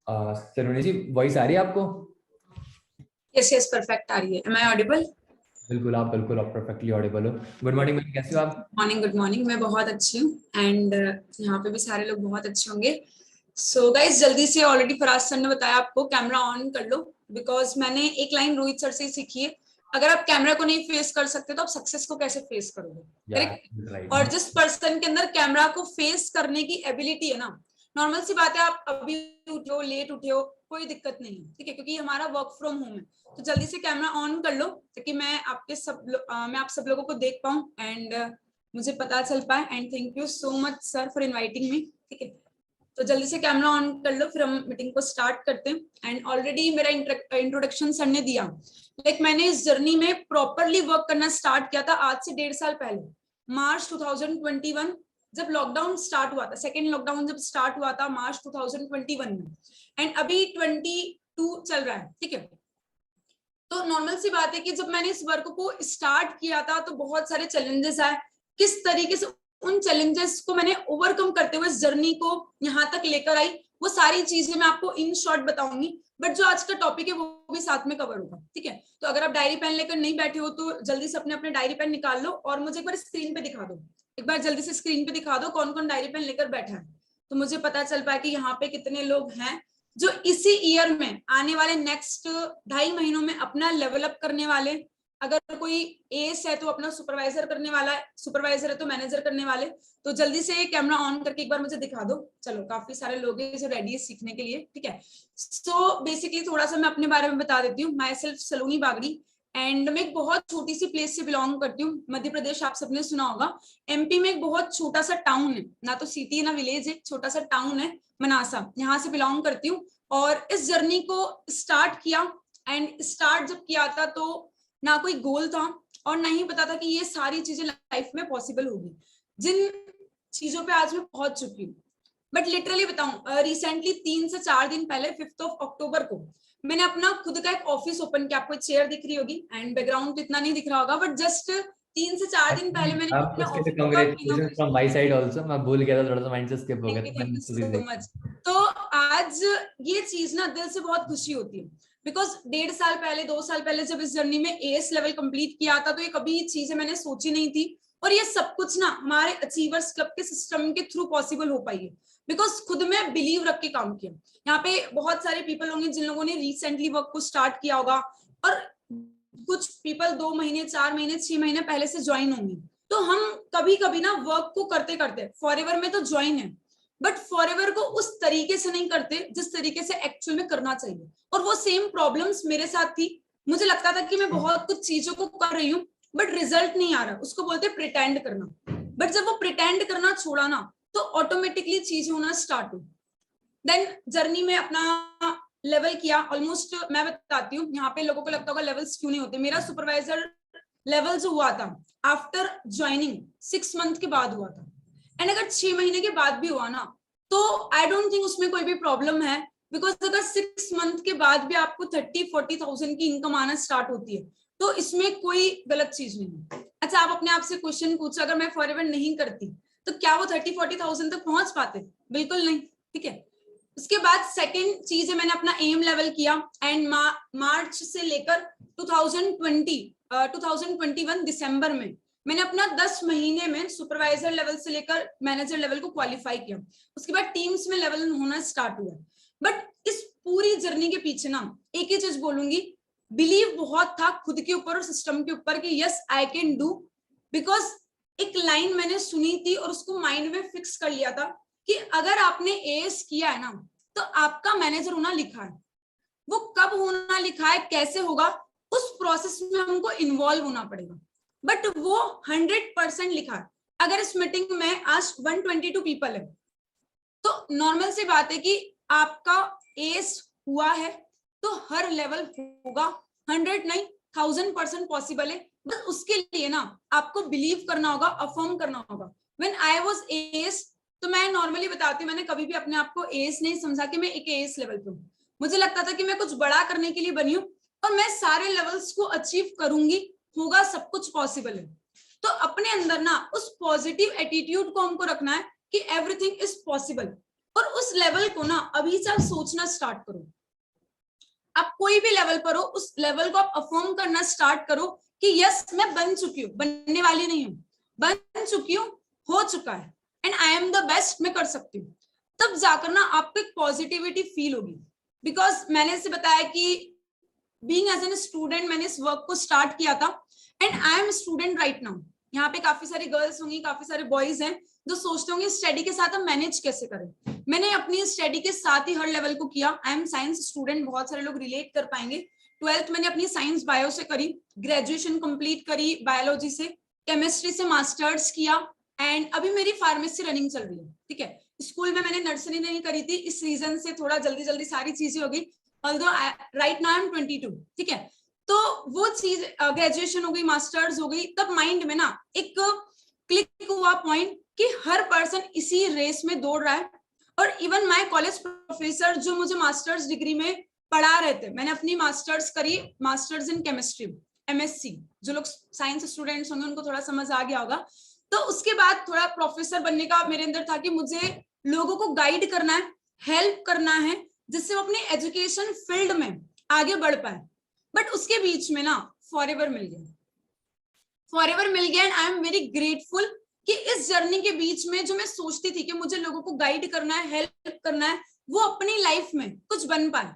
सलोनी जी, voice आ रही है आपको? यस यस परफेक्ट आ रही है। Am I audible? बिल्कुल आप परफेक्टली ऑडिबल हो। गुड मॉर्निंग मैम, कैसे हो आप? Good morning. मैं बहुत अच्छी हूँ एंड यहाँ पे भी सारे लोग बहुत अच्छे होंगे। सो गाइस, जल्दी से, ऑलरेडी फराज सर ने बताया आपको कैमरा ऑन कर लो, बिकॉज मैंने एक लाइन रोहित सर से ही सीखी है, अगर आप कैमरा को नहीं फेस कर सकते तो आप सक्सेस को कैसे फेस करोगे? या करेक्ट। राइट। और जिस पर्सन के अंदर कैमरा को फेस करने की एबिलिटी है ना, नॉर्मल सी बात है, आप अभी उठे हो, लेट उठे हो, कोई दिक्कत नहीं है, ठीक है, क्योंकि हमारा वर्क फ्रॉम होम है। तो जल्दी से कैमरा ऑन कर लो ताकि मैं आप सब लोगों को देख पाऊं एंड मुझे पता चल पाए। And thank you so much sir for inviting me. ठीक है, तो जल्दी से कैमरा ऑन कर लो, फिर हम मीटिंग को स्टार्ट करते हैं। एंड ऑलरेडी मेरा इंट्रोडक्शन सर ने दिया। मैंने इस जर्नी में प्रॉपरली वर्क करना स्टार्ट किया था आज से 1.5 साल पहले, मार्च 2021, जब लॉकडाउन स्टार्ट हुआ था। सेकेंड लॉकडाउन जब स्टार्ट हुआ था मार्च 2021 में, एंड अभी 22 चल रहा है। ठीक है, तो नॉर्मल सी बात है कि जब मैंने इस वर्क को स्टार्ट किया था तो बहुत सारे चैलेंजेस आए। किस तरीके से उन चैलेंजेस को मैंने ओवरकम करते हुए इस जर्नी को यहाँ तक लेकर आई, वो सारी चीजें मैं आपको इन शॉर्ट बताऊंगी। बट जो आज का टॉपिक है वो भी साथ में कवर होगा। ठीक है, तो अगर आप डायरी पेन लेकर नहीं बैठे हो तो जल्दी से अपने अपने डायरी पेन निकाल लो और मुझे एक बार स्क्रीन पे दिखा दो। एक बार जल्दी से स्क्रीन पे दिखा दो कौन कौन डायरी पेन लेकर बैठा है, तो मुझे पता चल पाए कि यहाँ पे कितने लोग हैं जो इसी ईयर में आने वाले नेक्स्ट 2.5 महीनों में अपना लेवल अप करने वाले। अगर कोई एस है तो अपना सुपरवाइजर करने वाला है, सुपरवाइजर है तो मैनेजर करने वाले। तो जल्दी से कैमरा ऑन करके एक बार मुझे दिखा दो। चलो, काफी सारे लोग हैं जो रेडी है सीखने के लिए। ठीक है, सो बेसिकली थोड़ा सा मैं अपने बारे में बता देती हूँ। Myself Saloni Bagdi, and मैं एक बहुत छोटी सी प्लेस से बिलोंग करती हूँ। मध्य प्रदेश, आप सबने सुना होगा। एमपी में एक बहुत छोटा सा टाउन है, ना तो सिटी है ना विलेज है, छोटा सा टाउन है मनासा, यहाँ से बिलोंग करती हूँ। और इस जर्नी को स्टार्ट किया, एंड स्टार्ट जब किया था तो ना कोई गोल था और ना ही पता था कि ये सारी चीजें लाइफ में पॉसिबल होगी, जिन चीजों पे आज मैं पहुंच चुकी हूँ। बट लिटरली बताऊं, रिसेंटली 3 से 4 दिन पहले 5 अक्टूबर को मैंने अपना खुद का एक ऑफिस ओपन किया। आपको चेयर दिख रही होगी एंड बैकग्राउंड तो इतना नहीं दिख रहा होगा, बट जस्ट 3 से 4 दिन पहले मैंने आप अपने उसके लिए ऑफिस का congratulations from my side also. मैं भूल गया था, थोड़ा सा माइंड से स्किप हो गया था, थैंक मैंने यू तो भी सो देखा। मच। तो आज ये चीज ना दिल से बहुत खुशी होती है, बिकॉज 1.5 साल पहले, 2 साल पहले जब इस जर्नी में एस लेवल कंप्लीट किया था तो ये कभी चीजें मैंने सोची नहीं थी। और ये सब कुछ ना हमारे अचीवर्स क्लब के सिस्टम के थ्रू पॉसिबल हो पाई है, बिकॉज खुद में बिलीव रख के काम किया। यहाँ पे बहुत सारे पीपल होंगे जिन लोगों ने रिसेंटली वर्क को स्टार्ट किया होगा, और कुछ पीपल 2 महीने, 4 महीने, 6 महीने पहले से ज्वाइन होंगे। तो हम कभी कभी ना वर्क को करते करते फॉरएवर में तो ज्वाइन है, बट फॉरएवर को उस तरीके से नहीं करते जिस तरीके से एक्चुअल में करना चाहिए। और वो सेम प्रॉब्लम्स मेरे साथ थी। मुझे लगता था कि मैं बहुत कुछ चीजों को कर रही हूँ बट रिजल्ट नहीं आ रहा, उसको बोलते प्रिटेंड करना। बट जब वो प्रिटेंड करना छोड़ा ना तो ऑटोमेटिकली चीजें होना स्टार्ट हुई। देन जर्नी में अपना लेवल किया ऑलमोस्ट। मैं बताती हूँ, यहाँ पे लोगों को लगता होगा लेवल्स क्यों नहीं होते। मेरा सुपरवाइजर लेवल जो हुआ था आफ्टर ज्वाइनिंग 6 मंथ के बाद हुआ था, एंड अगर 6 महीने के बाद भी हुआ ना तो आई डोंट थिंक उसमें कोई भी प्रॉब्लम है, बिकॉज अगर 6 मंथ के बाद भी आपको 30-40 थाउजेंड की इनकम आना स्टार्ट होती है तो इसमें कोई गलत चीज नहीं है। अच्छा, आप अपने आप से क्वेश्चन पूछो, अगर मैं फॉरएवर नहीं करती तो क्या वो 30-40 थाउजेंड तक पहुंच पाते? बिल्कुल नहीं। ठीक है, उसके बाद सेकेंड चीज है, मैंने अपना एम लेवल किया एंड मार्च से लेकर 2021 दिसंबर में मैंने अपना 10 महीने में सुपरवाइजर लेवल से लेकर मैनेजर लेवल को क्वालिफाई किया। उसके बाद टीम्स में लेवल होना स्टार्ट हुआ। बट इस पूरी जर्नी के पीछे ना एक ही चीज बोलूंगी, बिलीव बहुत था खुद के ऊपर और सिस्टम के ऊपर कि yes I can do. Because एक लाइन मैंने सुनी थी और उसको माइंड में फिक्स कर लिया था कि अगर आपने एएस किया है ना तो आपका मैनेजर होना लिखा है। वो कब होना लिखा है, कैसे होगा, उस प्रोसेस में हमको इन्वॉल्व होना पड़ेगा, बट वो 100% लिखा है। अगर इस मीटिंग में आज 122 पीपल है तो नॉर्मल सी बात है कि आपका एस हुआ है तो हर लेवल होगा। 100 नहीं, 1000% पॉसिबल है। बस उसके लिए ना आपको बिलीव करना होगा, अफर्म करना होगा। व्हेन आई वाज एस, तो मैं नॉर्मली बताती हूँ, मैंने कभी भी अपने आप को एस नहीं समझा कि मैं एक एस लेवल पे हूँ। मुझे लगता था कि मैं कुछ बड़ा करने के लिए बनी हूँ और मैं सारे लेवल्स को अचीव करूंगी, होगा, सब कुछ पॉसिबल है। तो अपने अंदर ना उस पॉजिटिव एटीट्यूड को हमको रखना है कि एवरीथिंग इज पॉसिबल। और उस लेवल को ना अभी से आप सोचना स्टार्ट करो। आप कोई भी लेवल पर हो, उस लेवल को आप अफर्म करना स्टार्ट करो कि यस मैं बन चुकी हूँ, बनने वाली नहीं हूँ, बन चुकी हूँ, हो चुका है, and I am the best, मैं कर सकती हूँ। तब जाकर ना आपको एक पॉजिटिविटी फील होगी। बिकॉज मैंने इसे बताया कि बीइंग एज एन स्टूडेंट मैंने इस वर्क को स्टार्ट किया था, and I M student right now. यहाँ पे काफी सारी गर्ल्स होंगी, काफी सारे बॉयज हैं जो सोचते होंगे स्टडी के साथ हम मैनेज कैसे करें। मैंने अपनी स्टडी के साथ ही हर लेवल को किया। आई एम साइंस स्टूडेंट, बहुत सारे लोग रिलेट कर पाएंगे। 12th मैंने अपनी साइंस बायो से करी, ग्रेजुएशन कंप्लीट करी बायोलॉजी से, केमिस्ट्री से मास्टर्स किया, एंड अभी मेरी फार्मेसी रनिंग चल रही है। ठीक है, स्कूल में मैंने नर्सरी नहीं करी थी, इस रीजन से थोड़ा जल्दी जल्दी सारी चीजें हो गई। Although right now I am 22। ठीक है, तो वो चीज ग्रेजुएशन हो गई, मास्टर्स हो गई, तब माइंड में ना एक क्लिक हुआ पॉइंट कि हर पर्सन इसी रेस में दौड़ रहा है। और इवन माय कॉलेज प्रोफेसर जो मुझे मास्टर्स डिग्री में पढ़ा रहे थे, मैंने अपनी मास्टर्स करी, मास्टर्स इन केमिस्ट्री, एमएससी। जो लोग साइंस स्टूडेंट्स होंगे उनको थोड़ा समझ आ गया होगा। तो उसके बाद थोड़ा प्रोफेसर बनने का मेरे अंदर था कि मुझे लोगों को गाइड करना है, हेल्प करना है, जिससे वो अपने एजुकेशन फील्ड में आगे बढ़ पाए। बट उसके बीच में ना फॉरएवर मिल गया, फॉरएवर मिल गया, and I am very grateful कि इस जर्नी के बीच में जो मैं सोचती थी कि मुझे लोगों को गाइड करना है, हेल्प करना है, वो अपनी लाइफ में कुछ बन पाए।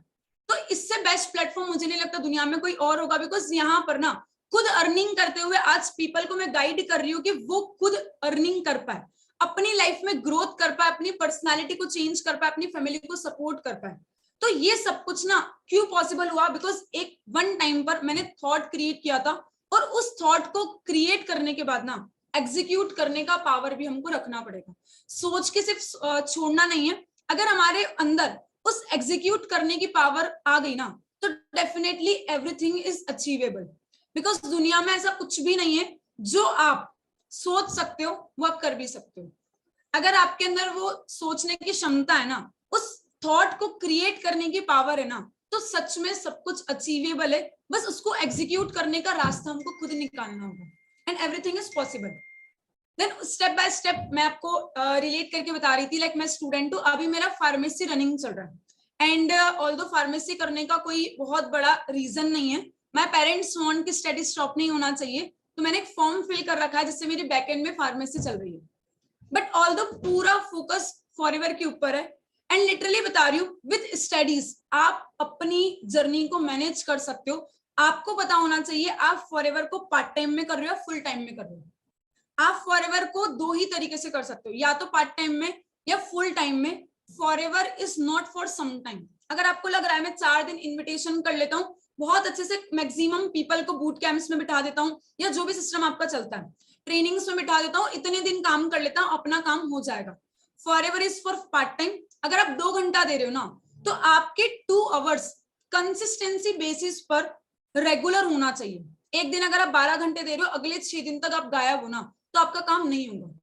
तो इससे बेस्ट प्लेटफॉर्म मुझे नहीं लगता दुनिया में कोई और होगा। बिकॉज यहाँ पर ना खुद अर्निंग करते हुए आज पीपल को मैं गाइड कर रही हूँ कि वो खुद अर्निंग कर पाए, अपनी लाइफ में ग्रोथ कर पाए, अपनी पर्सनालिटी को चेंज कर पाए, अपनी फैमिली को सपोर्ट कर पाए। तो ये सब कुछ ना क्यों पॉसिबल हुआ? बिकॉज एक वन टाइम पर मैंने थॉट क्रिएट किया था, और उस थॉट को क्रिएट करने के बाद ना एग्जीक्यूट करने का पावर भी हमको रखना पड़ेगा। सोच के सिर्फ छोड़ना नहीं है। अगर हमारे अंदर उस एग्जीक्यूट करने की पावर आ गई ना, तो definitely everything is achievable. Because दुनिया में ऐसा कुछ भी नहीं है जो आप सोच सकते हो वो आप कर भी सकते हो। अगर आपके अंदर वो सोचने की क्षमता है ना, उस थॉट को क्रिएट करने की पावर है ना, तो सच में सब कुछ अचीवेबल है। बस उसको एग्जीक्यूट करने का रास्ता हमको खुद निकालना होगा, and everything is possible. Then step by step मैं आपको रिलेट करके बता रही थी। लाइक मैं स्टूडेंट हूँ, अभी मेरा फार्मेसी रनिंग चल रहा है, एंड ऑल्दो फार्मेसी करने का कोई बहुत बड़ा रीजन नहीं है। माय पेरेंट्स वांट कि स्टडी स्टॉप नहीं होना चाहिए, तो मैंने एक फॉर्म फिल कर रखा है जिससे मेरी बैकएंड में फार्मेसी चल रही है। बट ऑल्दो पूरा फोकस फॉरएवर के ऊपर है, एंड लिटरली बता रही हूँ विद स्टडीज आप अपनी जर्नी को मैनेज कर सकते हो। आपको पता होना चाहिए आप फॉरएवर को पार्ट टाइम में कर रहे हो, फुल टाइम में कर रहे हो। आप फॉरएवर को दो ही तरीके से कर सकते हो, या तो पार्ट टाइम में या फुल टाइम में। Forever is not for some time. अगर आपको लग रहा है मैं 4 दिन इन्विटेशन कर लेता हूँ, बहुत अच्छे से मैक्सिमम पीपल को बूट कैंप्स में बिठा देता हूँ, या जो भी सिस्टम आपका चलता है ट्रेनिंग्स में बिठा देता हूँ, इतने दिन काम कर लेता हूँ, अपना काम हो जाएगा। Forever is for part time. अगर आप 2 घंटा दे रहे हो ना, तो आपके 2 आवर्स कंसिस्टेंसी बेसिस पर रेगुलर होना चाहिए। एक दिन अगर आप 12 घंटे दे रहे हो, अगले 6 दिन तक आप गायब हो ना, तो आपका काम नहीं होगा।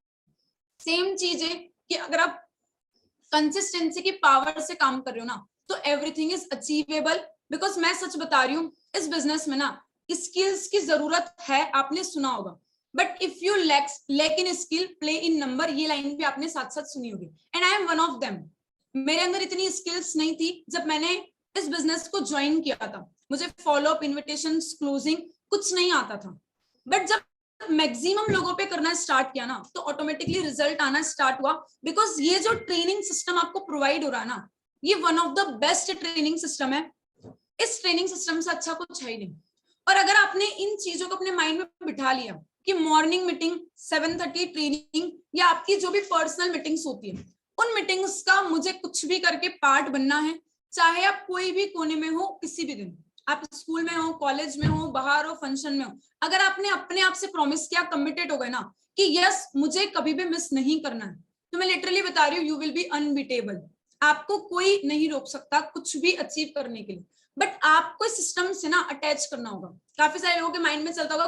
सेम चीज है कि अगर आप कंसिस्टेंसी की पावर से काम कर रहे हो ना, तो एवरीथिंग इज अचीवेबल। बिकॉज मैं सच बता रही हूँ, इस बिजनेस में ना स्किल्स की जरूरत है, आपने सुना होगा। But if you lack in skill play in number, ये लाइन भी आपने साथ साथ सुनी होगी, and I am one of them. मेरे अंदर इतनी स्किल्स नहीं थी जब मैंने इस बिजनेस को ज्वाइन किया था। मुझे फॉलो अप, इन्विटेशन, क्लोजिंग कुछ नहीं आता था। बट जब मैक्सिमम लोगों पे करना स्टार्ट किया ना, तो ऑटोमेटिकली रिजल्ट आना स्टार्ट हुआ। बिकॉज ये जो ट्रेनिंग सिस्टम आपको प्रोवाइड हो रहा है ना, ये one of the best training system है। इस ट्रेनिंग सिस्टम से अच्छा कुछ है ही नहीं। और अगर आपने इन चीजों को अपने माइंड में बिठा लिया कि मॉर्निंग मीटिंग, 7:30 ट्रेनिंग, या आपकी जो भी पर्सनल मीटिंग्स होती है, उन मीटिंग्स का मुझे कुछ भी करके पार्ट बनना है, चाहे आप कोई भी कोने में हो, किसी भी दिन, आप स्कूल में हो, कॉलेज में हो, बाहर हो, फंक्शन में हो, अगर आपने अपने आप से प्रॉमिस किया, कमिटेड हो गए ना कि यस मुझे कभी भी मिस नहीं करना है, तो मैं लिटरली बता रही हूँ यू विल बी अनबीटेबल। आपको कोई नहीं रोक सकता कुछ भी अचीव करने के लिए। बट आपको सिस्टम से ना अटैच करना होगा। काफी सारे लोगों के माइंड में चलता होगा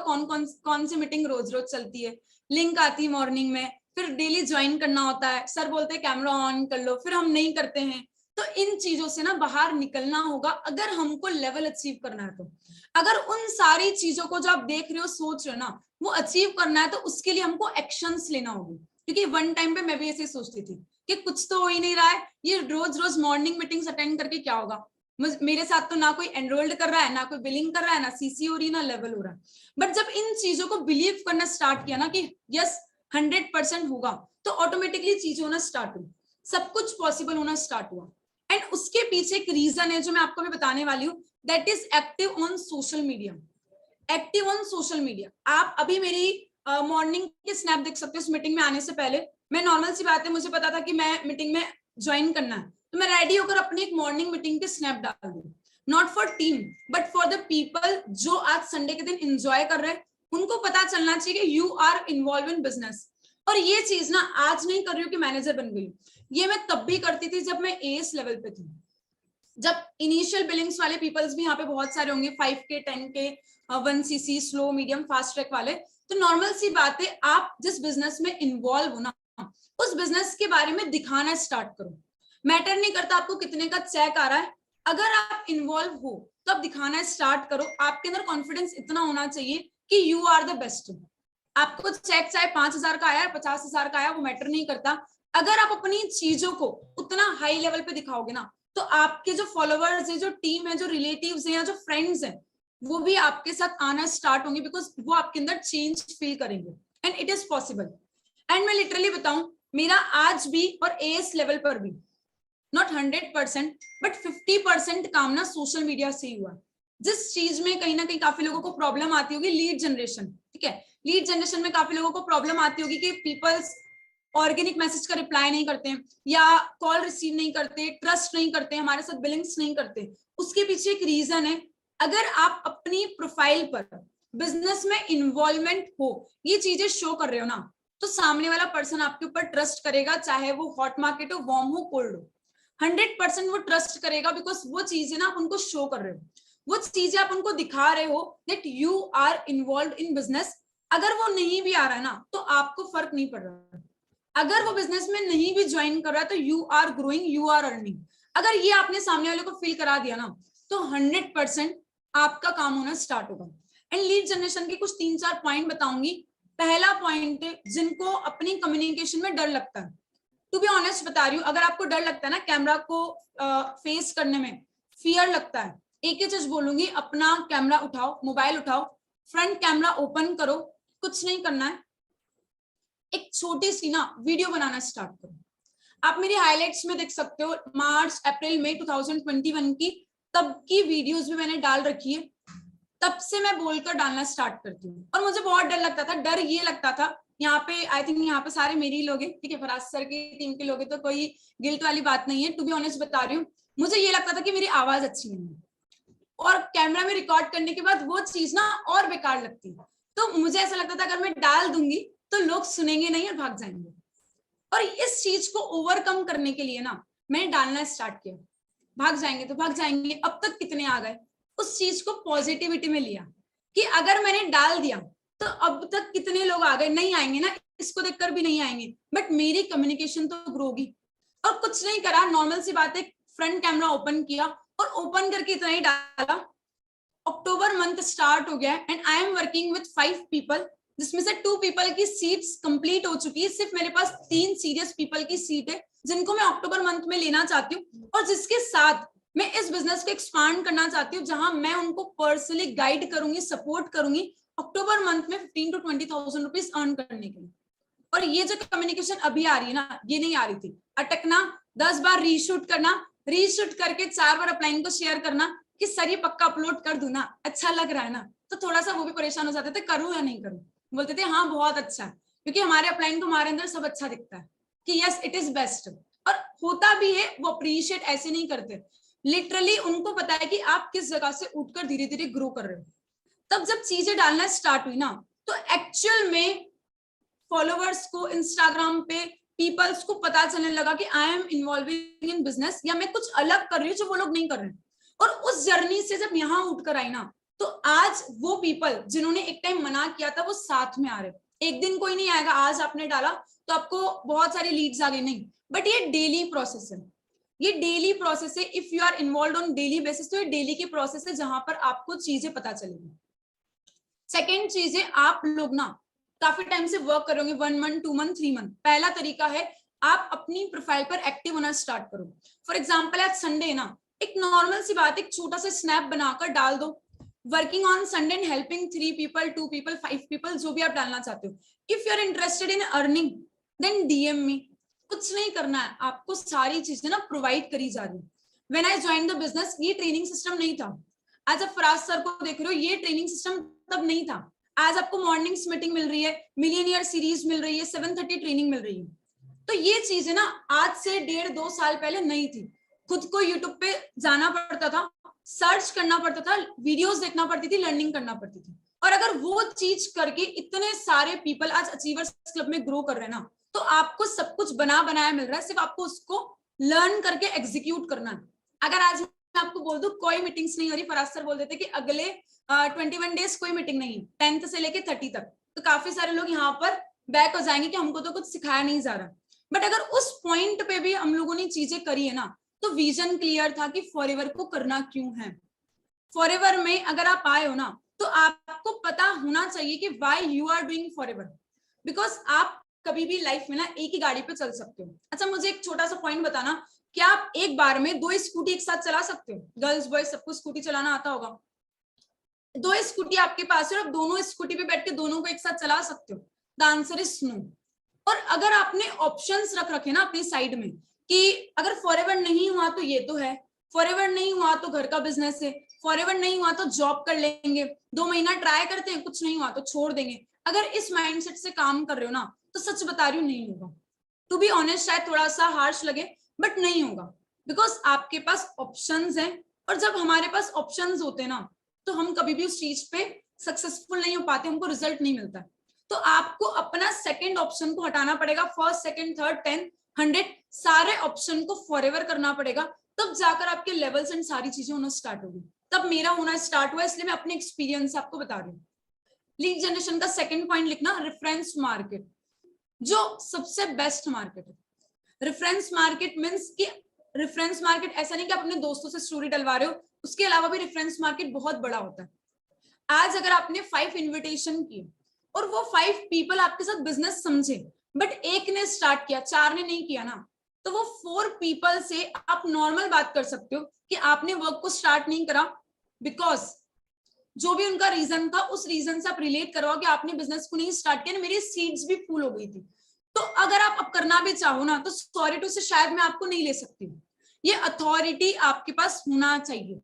कौन सी मीटिंग रोज रोज चलती है, लिंक आती है मॉर्निंग में, फिर डेली ज्वाइन करना होता है, सर बोलते हैं कैमरा ऑन कर लो, फिर हम नहीं करते हैं। तो इन चीजों से ना बाहर निकलना होगा अगर हमको लेवल अचीव करना है। तो अगर उन सारी चीजों को जो आप देख रहे हो, सोच रहे हो ना, वो अचीव करना है, तो उसके लिए हमको एक्शंस लेना होगी। क्योंकि वन टाइम पे मैं भी ऐसे सोचती थी कि कुछ तो हो ही नहीं रहा है, ये रोज रोज मॉर्निंग मीटिंग्स अटेंड करके क्या होगा, मेरे साथ तो ना कोई एनरोल्ड कर रहा है, ना कोई बिलिंग कर रहा है, ना सीसी हो रही, ना लेवल हो रहा है। बट जब इन चीजों को बिलीव करना स्टार्ट किया ना कि यस 100% होगा, तो ऑटोमेटिकली चीजें होना स्टार्ट हुई, सब कुछ पॉसिबल होना स्टार्ट हुआ। एंड उसके पीछे एक रीजन है जो मैं आपको भी बताने वाली हूँ, that is active on social media. Active on social media, आप अभी मेरी मॉर्निंग के स्नैप देख सकते हो। उस मीटिंग में आने से पहले मैं, नॉर्मल सी बात है, मुझे पता था कि मैं मीटिंग में ज्वाइन करना है, तो मैं रेडी होकर अपनी एक मॉर्निंग मीटिंग के स्नैप डाल दूं, not for team but for the people जो आज संडे के दिन एंजॉय कर रहे हैं, उनको पता चलना चाहिए कि you are involve in business. और ये चीज ना आज नहीं कर रही हूँ कि मैनेजर बन गई, ये मैं तब भी करती थी जब मैं एएस लेवल पे थी, जब इनिशियल बिलिंग्स वाले पीपल्स भी यहाँ पे बहुत सारे होंगे, 5K 10K 1cc slow medium fast track वाले। तो नॉर्मल सी बात है, आप जिस बिजनेस में इन्वॉल्व हो ना, उस बिजनेस के बारे में दिखाना स्टार्ट करो। मैटर नहीं करता आपको कितने का चेक आ रहा है, अगर आप इन्वॉल्व हो तो आप दिखाना स्टार्ट करो। आपके अंदर कॉन्फिडेंस इतना होना चाहिए कि यू आर द बेस्ट। आपको चेक चाहे 5,000 का आया 50,000 का आया, वो मैटर नहीं करता। अगर आप अपनी चीजों को उतना हाई लेवल पे दिखाओगे ना, तो आपके जो फॉलोवर्स है, जो टीम है, जो रिलेटिव्स है या जो फ्रेंड्स हैं, वो भी आपके साथ आना स्टार्ट होंगे, बिकॉज वो आपके अंदर चेंज फील करेंगे। And it is possible. And मैं लिटरली बताऊं, मेरा आज भी और एएस लेवल पर भी नॉट 100% बट 50% काम ना सोशल मीडिया से ही हुआ। जिस चीज में कहीं ना कहीं काफी लोगों को प्रॉब्लम आती होगी, लीड जनरेशन, ठीक है, लीड जनरेशन में काफी लोगों को प्रॉब्लम आती होगी कि पीपल्स ऑर्गेनिक मैसेज का रिप्लाई नहीं करते हैं, या कॉल रिसीव नहीं करते, ट्रस्ट नहीं करते, हमारे साथ बिलिंग्स नहीं करते। उसके पीछे एक रीजन है, अगर आप अपनी प्रोफाइल पर बिजनेस में इन्वॉल्वमेंट हो, ये चीजें शो कर रहे हो ना, तो सामने वाला पर्सन आपके ऊपर ट्रस्ट करेगा, चाहे वो हॉट मार्केट हो, वार्म हो, कोल्ड हो, 100% वो ट्रस्ट करेगा, बिकॉज वो चीजें ना आप उनको शो कर रहे हो, वो चीजें आप उनको दिखा रहे हो that you are involve in business. अगर वो नहीं भी आ रहा है ना, तो आपको फर्क नहीं पड़ रहा है। अगर वो बिजनेस में नहीं भी ज्वाइन कर रहा है, तो you are growing, you are earning. अगर ये आपने सामने वाले को फील करा दिया ना, तो 100% आपका काम होना स्टार्ट होगा। एंड लीड जनरेशन के कुछ 3-4 पॉइंट बताऊंगी। पहला पॉइंट, जिनको अपनी कम्युनिकेशन में डर लगता है, टू बी ऑनेस्ट बता रही हूँ, अगर आपको डर लगता है ना कैमरा को फेस करने में, फियर लगता है, एक ही चीज बोलूंगी, अपना कैमरा उठाओ, मोबाइल उठाओ, फ्रंट कैमरा ओपन करो, कुछ नहीं करना है, एक छोटी सी ना वीडियो बनाना स्टार्ट करो। आप मेरी हाइलाइट्स में देख सकते हो, मार्च अप्रैल मई 2021 की तब की वीडियोस भी मैंने डाल रखी है। तब से मैं बोलकर डालना स्टार्ट करती हूँ, और मुझे बहुत डर लगता था। डर ये लगता था, यहाँ पे आई थिंक यहाँ पे सारे मेरी लोग हैं, ठीक है, फराज सर की टीम के लोग हैं, तो कोई गिल्ट वाली बात नहीं है। टू बी ऑनेस्ट बता रही हूँ, मुझे ये लगता था कि मेरी आवाज अच्छी नहीं है, और कैमरा में रिकॉर्ड करने के बाद वो चीज ना और बेकार लगती है। तो मुझे ऐसा लगता था अगर मैं डाल दूंगी तो लोग सुनेंगे नहीं और भाग जाएंगे। और इस चीज को ओवरकम करने के लिए ना मैंने डालना स्टार्ट किया, भाग जाएंगे तो भाग जाएंगे। अब तक कितने आ गए, उस चीज को पॉजिटिविटी में लिया कि अगर मैंने डाल दिया तो अब तक कितने लोग आ गए, नहीं आएंगे ना, इसको देखकर भी नहीं आएंगे, बट मेरी कम्युनिकेशन तो ग्रो होगी। और कुछ नहीं करा, नॉर्मल सी बात है, फ्रंट कैमरा ओपन किया और ओपन करके इतना ही डाला। अक्टूबर मंथ स्टार्ट हो गया and I am working with 5 people, जिसमें से 2 पीपल की सीट्स कंप्लीट हो चुकी है। सिर्फ मेरे पास 3 सीरियस पीपल की सीट है, जिनको मैं अक्टूबर मंथ में लेना चाहती हूँ, और जिसके साथ मैं इस बिजनेस को एक्सपांड करना चाहती हूँ, जहां मैं उनको पर्सनली गाइड करूंगी, सपोर्ट करूंगी अक्टूबर मंथ में 15 to 20,000 रुपीज अर्न करने के लिए। और ये जो कम्युनिकेशन अभी आ रही है ना, ये नहीं आ रही थी। अटकना, 10 बार रीशूट करना, रीशूट करके 4 बार अपलाइन को शेयर करना कि सर ये पक्का अपलोड कर दूं ना, अच्छा लग रहा है ना, तो थोड़ा सा वो भी परेशान हो जाते थे, करूं या नहीं करूं। बोलते थे हाँ बहुत अच्छा है, क्योंकि हमारे अपलाइन को हमारे अंदर सब अच्छा दिखता है कि यस इट इज बेस्ट। और होता भी है, वो अप्रिशिएट ऐसे नहीं करते, लिटरली उनको पता है कि आप किस जगह से उठकर धीरे धीरे ग्रो कर रहे हो। तब जब चीजें डालना स्टार्ट हुई ना, तो एक्चुअल में फॉलोवर्स को, इंस्टाग्राम पे पीपल्स को पता चलने लगा कि I am involving in business, या मैं कुछ अलग कर रही हूँ जो वो लोग नहीं कर रहे। और उस जर्नी से जब यहाँ उठकर आई ना, तो आज वो पीपल जिन्होंने एक टाइम मना किया था, वो साथ में आ रहे। एक दिन कोई नहीं आएगा, आज आपने डाला तो आपको बहुत सारी लीड्स आ गई, नहीं, बट ये डेली प्रोसेस है, ये डेली प्रोसेस है। If you are involve on daily basis, तो ये डेली की प्रोसेस है जहां पर आपको चीजें पता चलेगी। सेकेंड चीज है, आप लोग ना काफी टाइम से वर्क करोगे, 1 मंथ, 2 मंथ, 3 मंथ, पहला तरीका है आप अपनी प्रोफाइल पर एक्टिव होना स्टार्ट करो। फॉर एग्जाम्पल आज संडे ना, एक नॉर्मल सी बात, एक छोटा सा स्नैप बनाकर डाल दो, working on Sunday and helping 3 people, 2 people, 5 people, जो भी आप डालना चाहते हो। If you are interested in earning then DM me. कुछ नहीं करना है, आपको सारी चीजें ना प्रोवाइड करी जा रही। When I join the business ये ट्रेनिंग सिस्टम नहीं था। आज आप फराज सर को देख रहे हो, ये ट्रेनिंग सिस्टम तब नहीं था। आज आपको मॉर्निंग्स मीटिंग मिल रही है, मिलियनियर सीरीज मिल रही है, 7:30 ट्रेनिंग मिल रही है। तो ये चीजें ना आज से 1.5-2 साल पहले नहीं थी। खुद को यूट्यूब पे जाना पड़ता था, सर्च करना पड़ता था, वीडियोस देखना पड़ती थी, लर्निंग करना पड़ती थी। और अगर वो चीज करके इतने सारे पीपल आज अचीवर्स क्लब में ग्रो कर रहे हैं ना, तो आपको सब कुछ बना बनाया मिल रहा है, सिर्फ आपको उसको लर्न करके एग्जीक्यूट करना है। अगर आज मैं आपको बोल दूं कोई मीटिंग्स नहीं हो रही, फराज सर बोल देते कि अगले 21 डेज कोई मीटिंग नहीं, 10th से लेके 30 तक, तो काफी सारे लोग यहाँ पर बैक हो जाएंगे कि हमको तो कुछ सिखाया नहीं जा रहा। बट अगर उस पॉइंट पे भी हम लोगों ने चीजें करी है ना, तो विजन क्लियर था कि फॉरएवर को करना क्यों है। फॉरएवर में अगर आप आए हो ना, तो आपको पता होना चाहिए कि why you are doing forever, because आप कभी भी लाइफ में ना एक ही गाड़ी पे चल सकते हो। अच्छा मुझे एक छोटा सा पॉइंट बताना, क्या आप एक बार में 2 स्कूटी एक साथ चला सकते हो? गर्ल्स बॉयज सबको स्कूटी चलाना आता होगा। 2 स्कूटी आपके पास है और दोनों स्कूटी पे बैठ के दोनों को एक साथ चला सकते हो? The answer is no. और अगर आपने ऑप्शंस रख रखे ना अपनी साइड में कि अगर फॉरएवर नहीं हुआ तो ये तो है, फॉरएवर नहीं हुआ तो घर का बिजनेस है, फॉरएवर नहीं हुआ तो जॉब कर लेंगे, 2 महीना ट्राई करते हैं, कुछ नहीं हुआ तो छोड़ देंगे, अगर इस माइंडसेट से काम कर रहे हो ना, तो सच बता रही हूँ नहीं होगा। टू बी ऑनेस्ट शायद थोड़ा सा हार्श लगे, बट नहीं होगा, बिकॉज आपके पास ऑप्शंस हैं। और जब हमारे पास ऑप्शंस होते हैं ना, तो हम कभी भी उस चीज पे सक्सेसफुल नहीं हो पाते, हमको रिजल्ट नहीं मिलता। तो आपको अपना सेकंड ऑप्शन को हटाना पड़ेगा, फर्स्ट, सेकंड, थर्ड, 10, 100 सारे ऑप्शन को फॉरएवर करना पड़ेगा, तब जाकर आपके लेवल्स एंड सारी चीजें होना स्टार्ट होगी। तब मेरा होना स्टार्ट हुआ, इसलिए मैं अपने एक्सपीरियंस आपको बता रही हूँ। लीड जनरेशन का सेकंड पॉइंट लिखना, रेफरेंस मार्केट, जो सबसे बेस्ट मार्केट है। रेफरेंस मार्केट मींस कि रेफरेंस मार्केट ऐसा नहीं कि आप अपने दोस्तों से स्टोरी डलवा रहे हो, उसके अलावा भी रेफरेंस मार्केट बहुत बड़ा होता है। आज अगर आपने 5 इन्विटेशन किए और वो 5 पीपल आपके साथ बिजनेस समझे, बट एक ने स्टार्ट किया, 4 ने नहीं किया ना, तो वो 4 पीपल से आप नॉर्मल बात कर सकते हो कि आपने वर्क को स्टार्ट नहीं करा, बिकॉज जो भी उनका रीजन था उस रीजन से आप रिलेट करवाओ कि आपने बिजनेस को नहीं स्टार्ट किया, मेरी सीड्स भी फुल हो गई थी। तो अगर आप अब करना भी चाहो ना, तो सॉरी टू से शायद मैं आपको नहीं ले सकती हूँ। ये अथॉरिटी आपके पास होना चाहिए।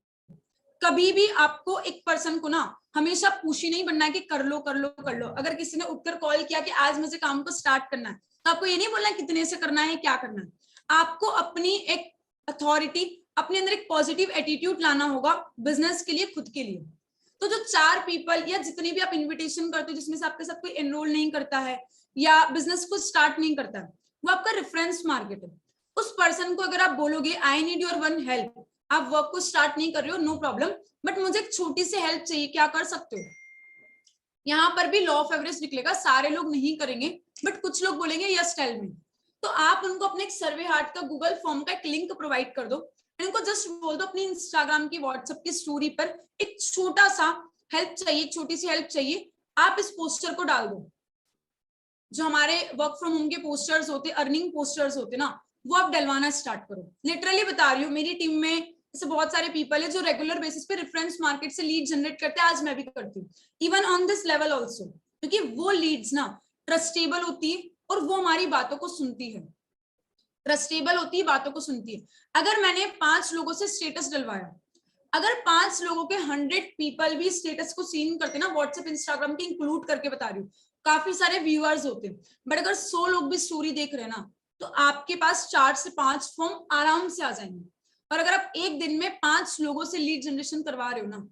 कभी भी आपको एक पर्सन को ना हमेशा पूछी नहीं बनना है कि कर लो कर लो कर लो। अगर किसी ने उठकर कॉल किया कि आज मुझे काम को स्टार्ट करना है, तो आपको ये नहीं बोलना कितने से करना है, क्या करना है। आपको अपनी एक अथॉरिटी, अपने अंदर एक पॉजिटिव एटीट्यूड लाना होगा बिजनेस के लिए, खुद के लिए। तो जो 4 पीपल या जितने भी आप इन्विटेशन करते हो जिसमें से आपके साथ कोई एनरोल नहीं करता है या बिजनेस को स्टार्ट नहीं करता है, वो आपका रेफरेंस मार्केट है। उस पर्सन को अगर आप बोलोगे I need your one help, आप वर्क को स्टार्ट नहीं कर रहे हो, नो प्रॉब्लम, बट मुझे एक छोटी सी हेल्प चाहिए, क्या कर सकते हो? यहाँ पर भी लॉ ऑफ एवरेज निकलेगा, सारे लोग नहीं करेंगे, बट कुछ लोग बोलेंगे यस टेल मी। तो आप उनको अपने एक सर्वे हार्ट का गूगल फॉर्म का एक लिंक प्रोवाइड कर दो, इनको जस्ट बोल दो अपनी इंस्टाग्राम की व्हाट्सएप की स्टोरी पर एक छोटा सा हेल्प चाहिए, छोटी सी हेल्प चाहिए, आप इस पोस्टर को डाल दो। जो हमारे वर्क फ्रॉम होम के पोस्टर्स होते, अर्निंग पोस्टर्स होते ना, वो आप डलवाना स्टार्ट करो। लिटरली बता रही हूँ, मेरी टीम में ऐसे बहुत सारे पीपल है जो रेगुलर बेसिस पे रेफरेंस मार्केट से लीड जनरेट करते हैं, आज मैं भी करती हूँ, even on this level also, क्योंकि वो लीड्स ना ट्रस्टेबल होती है और वो हमारी बातों को सुनती है, ट्रस्टेबल होती है, बातों को सुनती है। अगर मैंने 5 लोगों से स्टेटस डलवाया, अगर 5 लोगों के 100 पीपल भी स्टेटस को सीन करते ना, व्हाट्सएप इंस्टाग्राम के इंक्लूड करके बता रही हूँ, काफी सारे व्यूअर्स होते हैं, बट अगर 100 लोग भी स्टोरी देख रहे हैं ना, तो आपके पास 4 से 5 फॉर्म आराम से आ जाएंगे। और अगर आप एक दिन में 5 लोगों से लीड जनरेशन करवा रहे हो ना,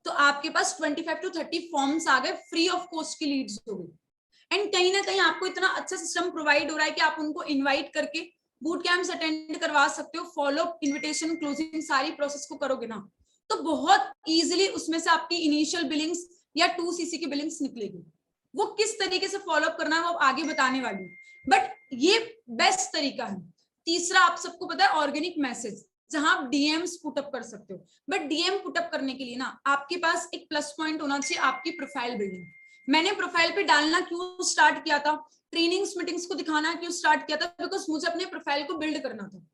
तो आपके पास 25 to 30 फॉर्म्स आ गए, फ्री ऑफ कॉस्ट की लीड्स हो गई। एंड कहीं ना कहीं आपको इतना अच्छा सिस्टम प्रोवाइड हो रहा है कि आप उनको इन्वाइट करके बूट कैंप्स अटेंड करवा सकते हो, फॉलो अप, इन्विटेशन, क्लोजिंग, सारी प्रोसेस को करोगे ना, तो बहुत इजीली उसमें से आपकी इनिशियल बिलिंग्स या 2cc की बिलिंग्स निकलेगी। वो किस तरीके से फॉलो अप करना है वो आगे बताने वाली हूँ, बट ये बेस्ट तरीका है। तीसरा आप सबको पता है ऑर्गेनिक मैसेज, जहां आप डीएम्स पुटअप कर सकते हो, बट डीएम पुटअप करने के लिए ना आपके पास एक प्लस पॉइंट होना चाहिए, आपकी प्रोफाइल बिल्डिंग। मैंने प्रोफाइल पे डालना क्यों स्टार्ट किया था, ट्रेनिंग्स मीटिंग्स को दिखाना क्यों स्टार्ट किया था, बिकॉज मुझे अपने प्रोफाइल को बिल्ड करना था।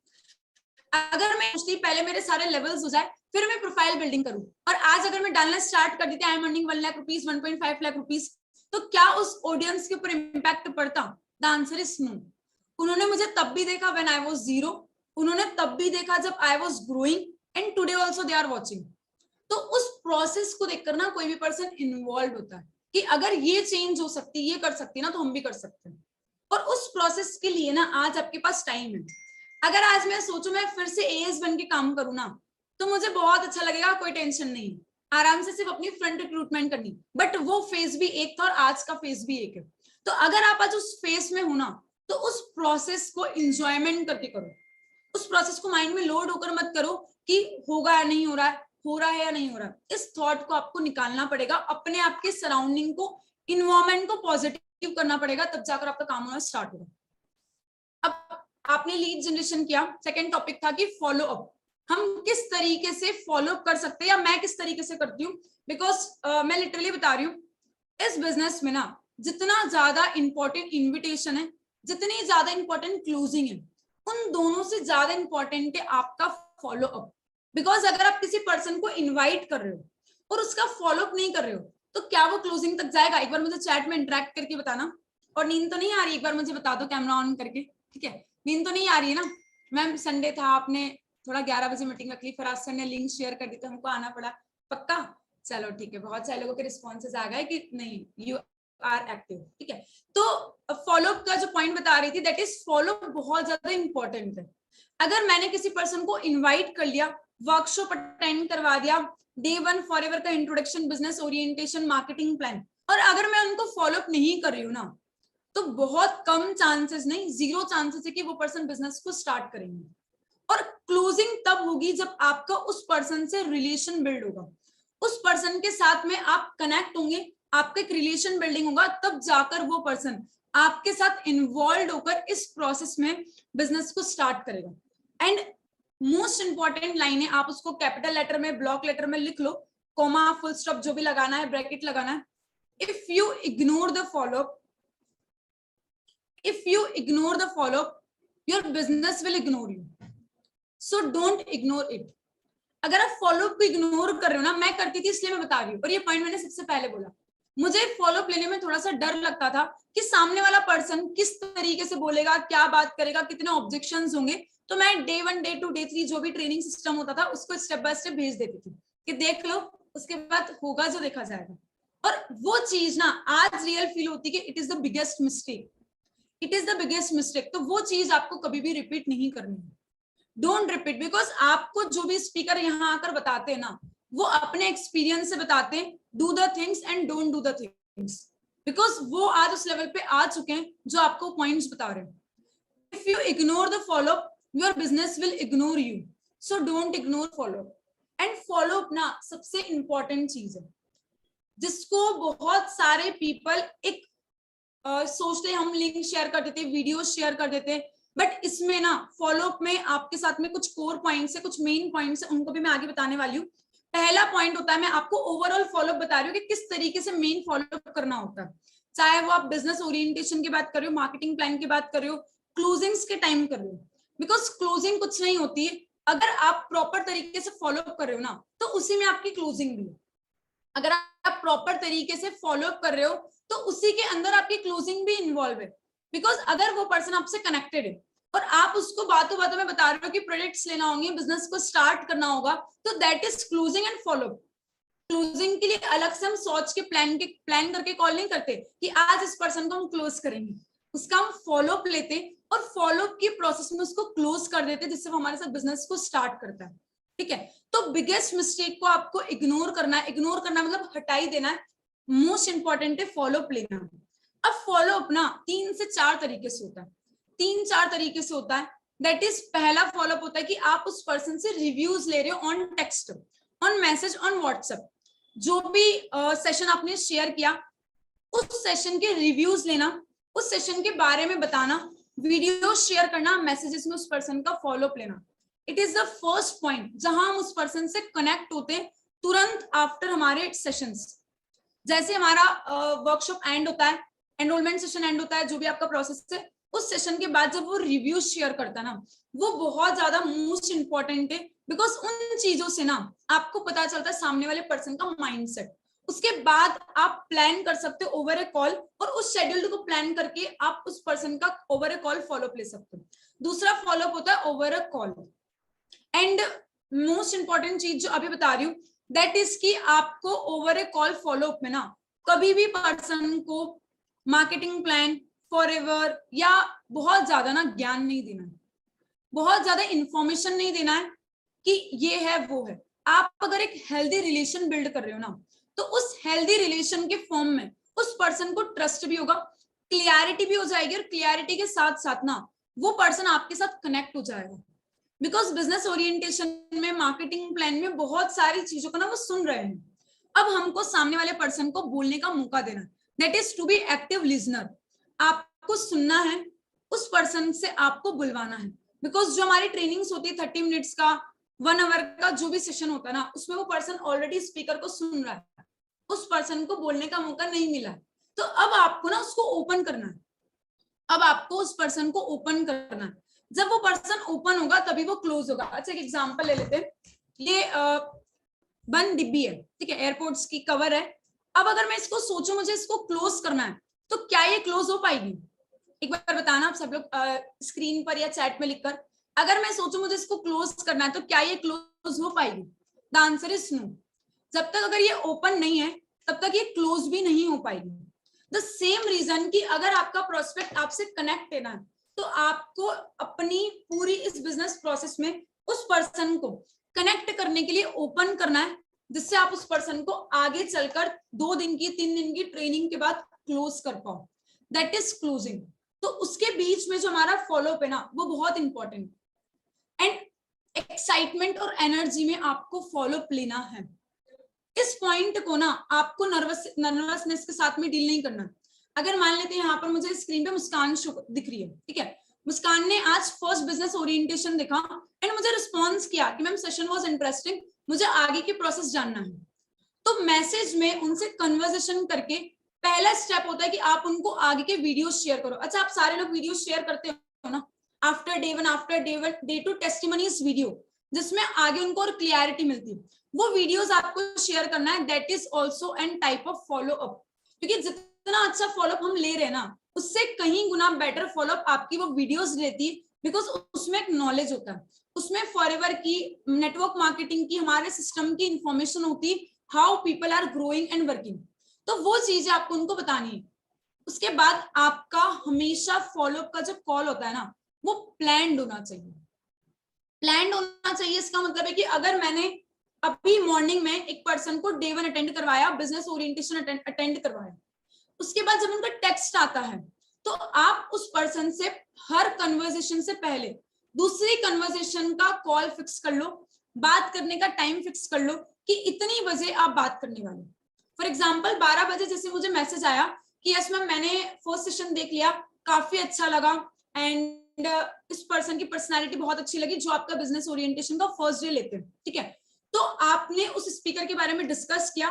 अगर मैं उसकी पहले मेरे सारे लेवल्स हो जाए फिर मैं प्रोफाइल बिल्डिंग करूं, और आज अगर मैं डालना स्टार्ट कर देती I am earning 1 lakh rupees 1.5 lakh rupees, तो क्या उस ऑडियंस के ऊपर इम्पैक्ट पड़ता? The answer is no. उन्होंने मुझे तब भी देखा व्हेन आई वाज जीरो, उन्होंने तब भी देखा जब I was growing, and today also they are watching. तो उस प्रोसेस को देखकर ना कोई भी पर्सन इन्वॉल्व होता है कि अगर ये चेंज हो सकती, ये कर सकती ना, तो हम भी कर सकते हैं। और उस प्रोसेस के लिए ना आज आपके पास टाइम है। अगर आज मैं सोचूं मैं फिर से एएस बन के काम करूं ना, तो मुझे बहुत अच्छा लगेगा, कोई टेंशन नहीं, आराम से सिर्फ अपनी फ्रंट रिक्रूटमेंट करनी। बट वो फेज भी एक था और आज का फेज भी एक है। तो अगर आप आज उस फेज में हो ना, तो उस प्रोसेस को एंजॉयमेंट करके करो। उस प्रोसेस को माइंड में लोड होकर मत करो कि होगा या नहीं हो रहा है, हो रहा है या नहीं हो रहा है। इस थॉट को आपको निकालना पड़ेगा, अपने आप के सराउंडिंग को, इन्वायरमेंट को पॉजिटिव करना पड़ेगा, तब जाकर आपका काम होना स्टार्ट होगा। अब आपने लीड जनरेशन किया, सेकंड टॉपिक था कि फॉलो अप। हम किस तरीके से फॉलो अप कर सकते हैं, या मैं किस तरीके से करती हूँ, बिकॉज मैं लिटरली बता रही हूँ, इस बिजनेस में ना जितना ज्यादा इंपॉर्टेंट इन्विटेशन है, जितनी ज्यादा इंपॉर्टेंट क्लोजिंग है, उन दोनों से ज्यादा इंपॉर्टेंट है आपका फॉलो अप। बिकॉज अगर आप किसी पर्सन को इन्वाइट कर रहे हो और उसका फॉलो अप नहीं कर रहे हो, तो क्या वो क्लोजिंग तक जाएगा? एक बार मुझे चैट में इंटरेक्ट करके बताना। और नींद तो नहीं आ रही, एक बार मुझे बता दो कैमरा ऑन करके, ठीक है? नींद तो नहीं आ रही है ना? मैम संडे था, आपने थोड़ा 11 बजे मीटिंग रख ली, फराज सर ने लिंक शेयर कर दी तो हमको आना पड़ा। पक्का? चलो ठीक है। बहुत सारे लोगों के रिस्पॉन्सेज आ गए कि नहीं, यू आर एक्टिव, ठीक है? तो फॉलो अप का जो पॉइंट बता रही थी, दैट इज फॉलो अप बहुत ज्यादा इंपॉर्टेंट है। अगर मैंने किसी पर्सन को इन्वाइट कर लिया, वर्कशॉप अटेंड करवा दिया, डे 1 फॉरएवर का introduction, business orientation, marketing plan, और अगर मैं उनको फॉलो अप नहीं कर रही हूँ ना, तो बहुत कम चांसेस, नहीं 0 चांसेस है कि वो पर्सन बिजनेस को स्टार्ट करेंगे। और क्लोजिंग तब होगी जब आपका उस पर्सन से रिलेशन बिल्ड होगा, उस पर्सन के साथ में आप कनेक्ट होंगे, आपका एक रिलेशन बिल्डिंग होगा, तब जाकर वो पर्सन आपके साथ इन्वॉल्व होकर इस प्रोसेस में बिजनेस को स्टार्ट करेगा। एंड मोस्ट इंपॉर्टेंट लाइन है, आप उसको कैपिटल लेटर में, ब्लॉक लेटर में लिख लो, कोमा, फुल स्टॉप जो भी लगाना है, ब्रैकेट लगाना है। If you ignore the follow up, if you ignore the follow up, your business will ignore you, so don't ignore it. अगर आप फॉलो अप को इग्नोर कर रहे हो ना, मैं करती थी इसलिए मैं बता रही हूँ, और ये पॉइंट मैंने सबसे पहले बोला, मुझे फॉलो अप लेने में थोड़ा सा डर लगता था कि सामने वाला पर्सन किस तरीके से बोलेगा, क्या बात करेगा, कितने ऑब्जेक्शंस होंगे। तो मैं डे 1, डे 2, डे 3 जो भी ट्रेनिंग सिस्टम होता था, उसको स्टेप बाय स्टेप भेज देती थी कि देख लो, उसके बाद होगा जो देखा जाएगा। और वो चीज ना आज रियल फील होती है कि it is the biggest mistake, it is the biggest mistake. तो वो चीज आपको कभी भी रिपीट नहीं करनी है, डोंट रिपीट। बिकॉज आपको जो भी स्पीकर यहाँ आकर बताते हैं ना, वो अपने एक्सपीरियंस से बताते हैं, do the things and don't do the things, because वो आज उस लेवल पे आ चुके हैं जो आपको पॉइंट्स बता रहे हैं। If you ignore the follow up, your business will ignore you, so don't ignore follow up. And follow up ना सबसे इंपॉर्टेंट चीज है, जिसको बहुत सारे पीपल एक सोचते, हम लिंक शेयर कर देते, वीडियो शेयर कर देते, बट इसमें ना फॉलो अप में आपके साथ में कुछ कोर पॉइंट्स है, कुछ मेन पॉइंट्स है, उनको भी मैं आगे बताने वाली हूँ। पहला पॉइंट होता है, मैं आपको ओवरऑल फॉलो अप बता रही हूँ कि किस तरीके से मेन फॉलो अप करना होता है, चाहे वो आप बिजनेस ओरिएंटेशन की बात कर रहे हो, मार्केटिंग प्लान की बात कर रहे हो, क्लोजिंग्स के टाइम कर रहे हो। बिकॉज क्लोजिंग कुछ नहीं होती है, अगर आप प्रॉपर तरीके से फॉलो अप कर रहे हो ना, तो उसी में आपकी क्लोजिंग भी है। अगर आप प्रॉपर तरीके से फॉलो अप कर रहे हो, तो उसी के अंदर आपकी क्लोजिंग भी इन्वॉल्व है। बिकॉज अगर वो पर्सन आपसे कनेक्टेड है और आप उसको बातों बातों में बता रहे हो कि प्रोडक्ट्स लेना होंगे, बिजनेस को स्टार्ट करना होगा, तो that is closing and follow up. Closing के लिए अलग से हम सोच के प्लान करके कॉल नहीं करते कि आज इस पर्सन को हम क्लोज करेंगे, उसका हम फॉलो अप लेते और फॉलो अप की प्रोसेस में उसको क्लोज कर देते, जिससे वो हमारे साथ बिजनेस को स्टार्ट करता है। ठीक है, तो बिगेस्ट मिस्टेक को आपको इग्नोर करना है। इग्नोर करना मतलब हटा ही देना है। मोस्ट इंपॉर्टेंट है फॉलो अप लेना। अब फॉलो अप ना 3 से 4 तरीके से होता है, 3-4 तरीके से होता है। दैट इज, पहला फॉलो अप होता है कि आप उस पर्सन से रिव्यूज ले रहे हो on text, on message, on WhatsApp. जो भी सेशन आपने शेयर किया, उस सेशन के रिव्यूज लेना, उस सेशन के बारे में बताना, वीडियो शेयर करना, मैसेजेस में उस पर्सन का फॉलो अप लेना। It is the first point जहां हम उस पर्सन से कनेक्ट होते हैं तुरंत आफ्टर हमारे सेशंस। जैसे हमारा वर्कशॉप एंड होता है, एनरोलमेंट सेशन एंड होता है, जो भी आपका प्रोसेस है, उस सेशन के बाद जब वो रिव्यू शेयर करता है ना, वो बहुत ज्यादा मोस्ट इंपॉर्टेंट है, बिकॉज उन चीजों से ना आपको पता चलता है सामने वाले पर्सन का माइंडसेट। उसके बाद आप प्लान कर सकते हो ओवर ए कॉल, और उस शेड्यूल को प्लान करके आप उस पर्सन का ओवर ए कॉल फॉलोअप ले सकते हो। दूसरा फॉलोअप होता है over A call. And most important चीज जो अभी बता रही हूँ, दैट इज कि आपको ओवर ए कॉल फॉलोअप में ना कभी भी पर्सन को मार्केटिंग प्लान फॉरएवर या बहुत ज्यादा ना ज्ञान नहीं देना है, बहुत ज्यादा इंफॉर्मेशन नहीं देना है कि ये है वो है। आप अगर एक हेल्दी रिलेशन बिल्ड कर रहे हो ना, तो उस हेल्दी रिलेशन के फॉर्म में उस पर्सन को ट्रस्ट भी होगा, क्लियरिटी भी हो जाएगी, और क्लियरिटी के साथ साथ ना वो पर्सन आपके साथ कनेक्ट हो जाएगा। बिकॉज बिजनेस ओरिएंटेशन में, मार्केटिंग प्लान में बहुत सारी चीजों को ना वो सुन रहे हैं। अब हमको सामने वाले पर्सन को बोलने का मौका देना, that is to be active listener. आपको सुनना है, उस पर्सन से आपको बुलवाना है। बिकॉज जो हमारी ट्रेनिंग्स होती है 30 मिनट्स का, 1 आवर का जो भी सेशन होता है ना, उसमें वो पर्सन ऑलरेडी स्पीकर को सुन रहा है, उस पर्सन को बोलने का मौका नहीं मिला। तो अब आपको ना उसको ओपन करना है, अब आपको उस पर्सन को ओपन करना है। जब वो पर्सन ओपन होगा तभी वो क्लोज होगा। अच्छा, एक एग्जांपल ले लेते हैं। ये बंद डिब्बी है, ठीक है, एयरपोर्ट्स की कवर है। अब अगर मैं इसको सोचूं मुझे इसको क्लोज करना है, तो क्या ये क्लोज हो पाएगी? एक बार बताना आप सब लोग स्क्रीन पर या चैट में लिखकर। अगर मैं सोचूं मुझे इसको क्लोज करना है, तो क्या ये क्लोज हो पाएगी? The answer is no. जब तक अगर ये ओपन नहीं है, तब तक ये क्लोज भी नहीं हो पाएगी। द सेम रीजन कि अगर आपका प्रोस्पेक्ट आपसे कनेक्ट है ना, तो आपको अपनी पूरी इस बिजनेस प्रोसेस में उस पर्सन को कनेक्ट करने के लिए ओपन करना है, जिससे आप उस पर्सन को आगे चलकर 2 दिन की 3 दिन की ट्रेनिंग के बाद क्लोज कर पाओ। That is closing. तो उसके बीच में जो हमारा फॉलोअप है ना, वो बहुत इंपॉर्टेंट। एंड एक्साइटमेंट और एनर्जी में आपको फॉलोअप लेना है। इस पॉइंट को ना आपको नर्वसनेस के साथ में डील नहीं करना। अगर मान लेते हैं यहाँ पर मुझे स्क्रीन पे मुस्कान दिख रही है, ठीक है, मुस्कान ने आज फर्स्ट बिजनेस ओरिएंटेशन देखा एंड मुझे रिस्पॉन्स किया कि मैम सेशन वाज इंटरेस्टिंग, मुझे आगे की प्रोसेस जानना है। तो मैसेज में उनसे कन्वर्सेशन करके पहला स्टेप होता है कि आप उनको आगे के वीडियो शेयर करो। अच्छा, आप सारे लोग वीडियो शेयर करते हो ना, after day 1, after day 2 testimonies video, जिसमें आगे उनको और क्लियरिटी मिलती है, वो वीडियोस आपको शेयर करना है। That is also an type of follow up, क्योंकि जितना अच्छा फॉलोअप हम ले रहे हैं ना, उससे कहीं गुना बेटर फॉलोअप आपकी वो वीडियोस लेती है, बिकॉज उसमें एक नॉलेज होता है, उसमें फॉरएवर की नेटवर्क मार्केटिंग की, हमारे सिस्टम की इंफॉर्मेशन होती है, how people are growing and working. तो वो चीजें आपको उनको बतानी है। उसके बाद आपका हमेशा फॉलोअप का जो कॉल होता है ना, वो प्लान्ड होना चाहिए। प्लान्ड होना चाहिए इसका मतलब है कि अगर मैंने अभी मॉर्निंग में एक पर्सन को डे 1 अटेंड करवाया, बिजनेस ओरिएंटेशन अटेंड करवाया, उसके बाद जब उनका टेक्स्ट आता है, तो आप उस पर्सन से हर कन्वर्सेशन से पहले दूसरी कन्वर्सेशन का कॉल फिक्स कर लो, बात करने का टाइम फिक्स कर लो कि इतनी बजे आप बात करने वाले। फॉर एग्जाम्पल 12 बजे जैसे मुझे मैसेज आया कि यस मैम, मैंने फर्स्ट सेशन देख लिया, काफी अच्छा लगा, एंड इस पर्सन की पर्सनालिटी बहुत अच्छी लगी जो आपका बिजनेस ओरिएंटेशन का फर्स्ट डे लेते हैं, ठीक है। तो आपने उस स्पीकर के बारे में डिस्कस किया,